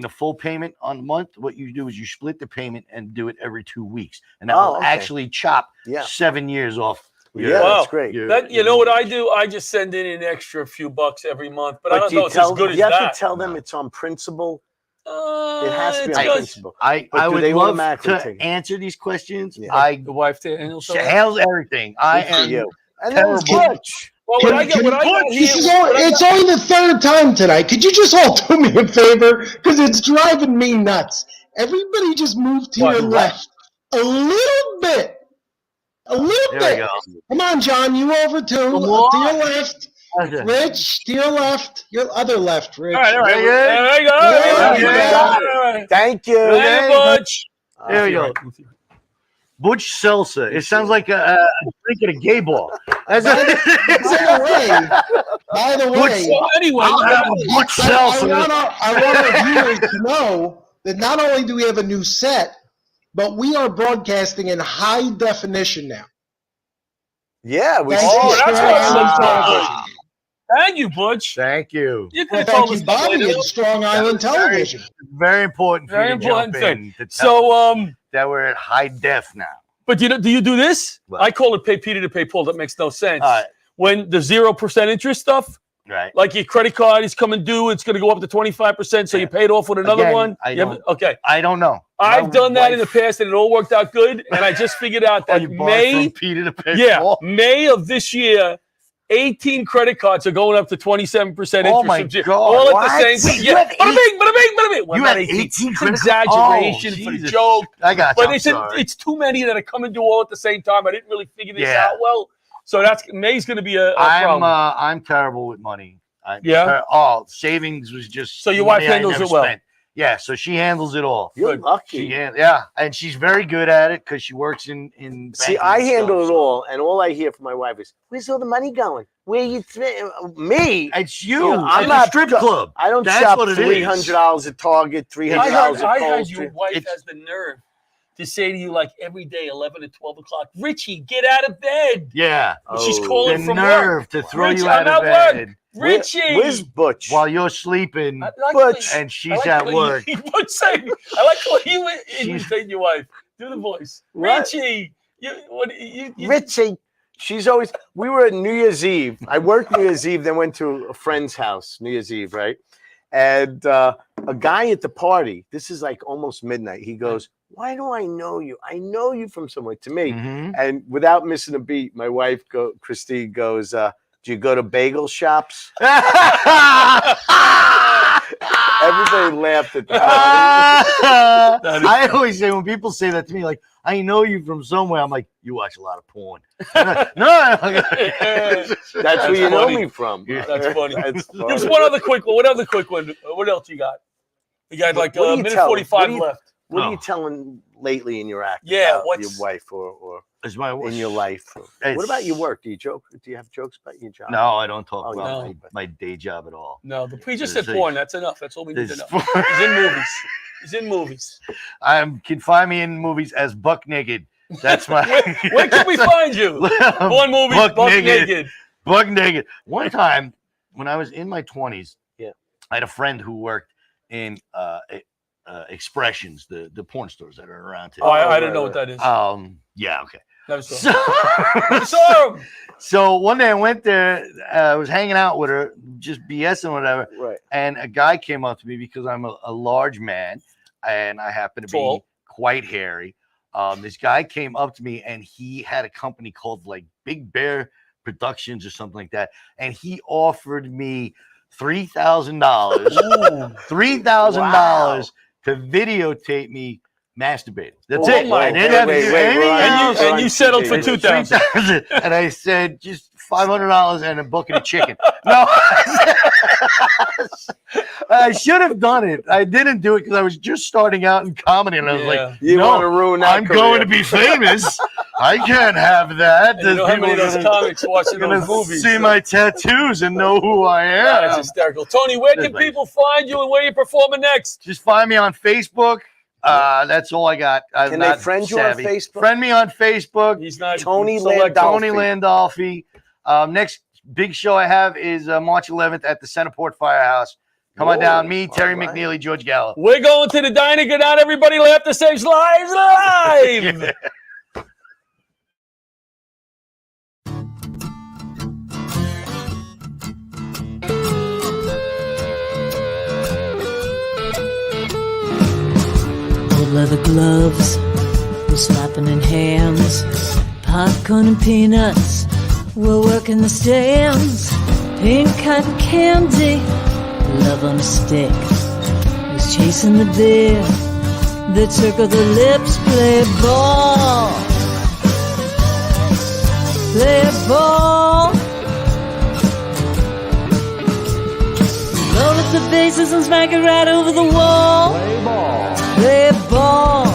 Speaker 16: full payment on the month, what you do is you split the payment and do it every 2 weeks. And that will actually chop 7 years off.
Speaker 2: Yeah, that's great.
Speaker 3: You know what I do? I just send in an extra few bucks every month, but I don't know it's as good as that.
Speaker 2: You have to tell them it's on principle. It has to be on principle.
Speaker 16: I would love to answer these questions.
Speaker 3: The wife handles
Speaker 16: everything. I am terrible.
Speaker 3: Well,
Speaker 4: it's only the third time tonight. Could you just all do me a favor? Because it's driving me nuts. Everybody just move to your left a little bit. A little bit. Come on, John. You over to your left. Rich, to your left. Your other left, Rich.
Speaker 3: All right. There you go.
Speaker 2: Thank you.
Speaker 3: Butch.
Speaker 16: There we go. Butch Seltzer. It sounds like a drink at a gay bar.
Speaker 4: By the way,
Speaker 16: Butch Seltzer.
Speaker 4: I want our viewers to know that not only do we have a new set, but we are broadcasting in high definition now.
Speaker 2: Yeah, we
Speaker 3: Thank you, Butch.
Speaker 16: Thank you.
Speaker 3: You could have told us
Speaker 4: Bobby at Strong Island Television.
Speaker 16: Very important.
Speaker 3: Very important thing. So,
Speaker 16: that we're at high def now.
Speaker 3: But do you do this? Well, I call it pay Peter to pay Paul. That makes no sense. When the 0% interest stuff,
Speaker 16: right?
Speaker 3: Like your credit card is coming due, it's going to go up to 25%. So you paid off with another one.
Speaker 16: I don't know.
Speaker 3: I've done that in the past, and it all worked out good. And I just figured out that
Speaker 16: May
Speaker 3: of this year, 18 credit cards are going up to 27% interest.
Speaker 16: Oh my God!
Speaker 3: All at the same time. Yeah. Bada bing.
Speaker 16: You had 18 credit cards?
Speaker 3: Exaggeration for the joke.
Speaker 16: I got you.
Speaker 3: But it's too many that are coming due all at the same time. I didn't really figure this out well. So May's going to be a problem.
Speaker 16: I'm terrible with money. Savings was just
Speaker 3: so your wife handles it well.
Speaker 16: Spent. Yeah, so she handles it all.
Speaker 2: You're lucky.
Speaker 16: And she's very good at it because she works in.
Speaker 2: See, I handle it all, and all I hear from my wife is, "Where's all the money going? Where you me?
Speaker 16: It's you.
Speaker 2: I'm
Speaker 16: not a strip club.
Speaker 2: I don't shop $300 at Target, $300 at Kohl's.
Speaker 3: I heard your wife has the nerve to say to you like every day, 11 to 12 o'clock, Richie, get out of bed.
Speaker 16: Yeah.
Speaker 3: She's calling from
Speaker 16: nerve
Speaker 3: work.
Speaker 16: to throw
Speaker 3: Richie,
Speaker 16: you out of bed.
Speaker 3: Richie,
Speaker 2: where's Butch?
Speaker 16: While you're sleeping,
Speaker 2: Butch,
Speaker 16: and she's at work.
Speaker 3: Butch saying, I like what you imitate your wife. Do the voice, Richie.
Speaker 2: Richie. She's always. We were at New Year's Eve. I worked New Year's Eve, then went to a friend's house New Year's Eve, right? And a guy at the party. This is like almost midnight. He goes, "Why do I know you? I know you from somewhere." To me, and without missing a beat, my wife, Christine, goes. Do you go to bagel shops? Everybody laughed at that.
Speaker 16: I always say when people say that to me, like, I know you from somewhere, I'm like, you watch a lot of porn. Like, no.
Speaker 2: That's where you know me from.
Speaker 3: That's funny. There's one other quick one. What other quick one? What else you got? You got like a minute 45 left.
Speaker 2: What are you telling lately in your act?
Speaker 3: Yeah,
Speaker 2: about your wife or in your life? What about your work? Do you joke? Do you have jokes about your job?
Speaker 16: No, I don't talk about my day job at all.
Speaker 3: No, but we just said porn. That's enough. That's all we need to know. He's in movies.
Speaker 16: Can find me in movies as Buck Naked. That's my.
Speaker 3: Where can we find you? One movie, Buck Naked.
Speaker 16: Buck Naked. One time when I was in my 20s, I had a friend who worked in Expressions, the porn stores that are around today.
Speaker 3: I didn't know what that is.
Speaker 16: Yeah, okay.
Speaker 3: Never saw him.
Speaker 16: So one day I went there, I was hanging out with her, just BSing whatever.
Speaker 2: Right.
Speaker 16: And a guy came up to me because I'm a large man and I happen to be quite hairy. This guy came up to me and he had a company called like Big Bear Productions or something like that. And he offered me $3,000. $3,000 to videotape me masturbating. That's
Speaker 3: Oh
Speaker 16: it.
Speaker 3: my
Speaker 16: I didn't have to do anything else.
Speaker 3: And you settled for 2,000.
Speaker 16: And I said, just $500 and a bucket of chicken. No, I should have done it. I didn't do it because I was just starting out in comedy, and I was like,
Speaker 2: You
Speaker 16: no,
Speaker 2: want to ruin that
Speaker 16: I'm
Speaker 2: career.
Speaker 16: going to be famous. I can't have that.
Speaker 3: And you know how many of those
Speaker 16: People are
Speaker 3: comics watching
Speaker 16: gonna
Speaker 3: those movies?
Speaker 16: see my tattoos and know who I am.
Speaker 3: That's hysterical. Tony, where can people find you and where you performing next?
Speaker 16: Just find me on Facebook. That's all I got. I'm
Speaker 2: Can they
Speaker 16: not
Speaker 2: friend you
Speaker 16: savvy.
Speaker 2: on Facebook?
Speaker 16: Friend me on Facebook.
Speaker 3: He's not
Speaker 2: Tony
Speaker 3: select-
Speaker 16: Tony
Speaker 2: Landolfi.
Speaker 16: Landolfi. Next big show I have is March 11th at the Centerport Firehouse. Come on down. Me, Terry McNeely, George Gallo.
Speaker 3: We're going to the diner. Good night, everybody. Laughter Saves Lives live.
Speaker 1: Old leather gloves, we're slapping in hands. Popcorn and peanuts, we're working the stands. Pink cotton candy, love on a stick. Who's chasing the beer? The circle the lips, play ball. Play ball. Roll up the bases and smack it right over the wall. Play ball. Play ball.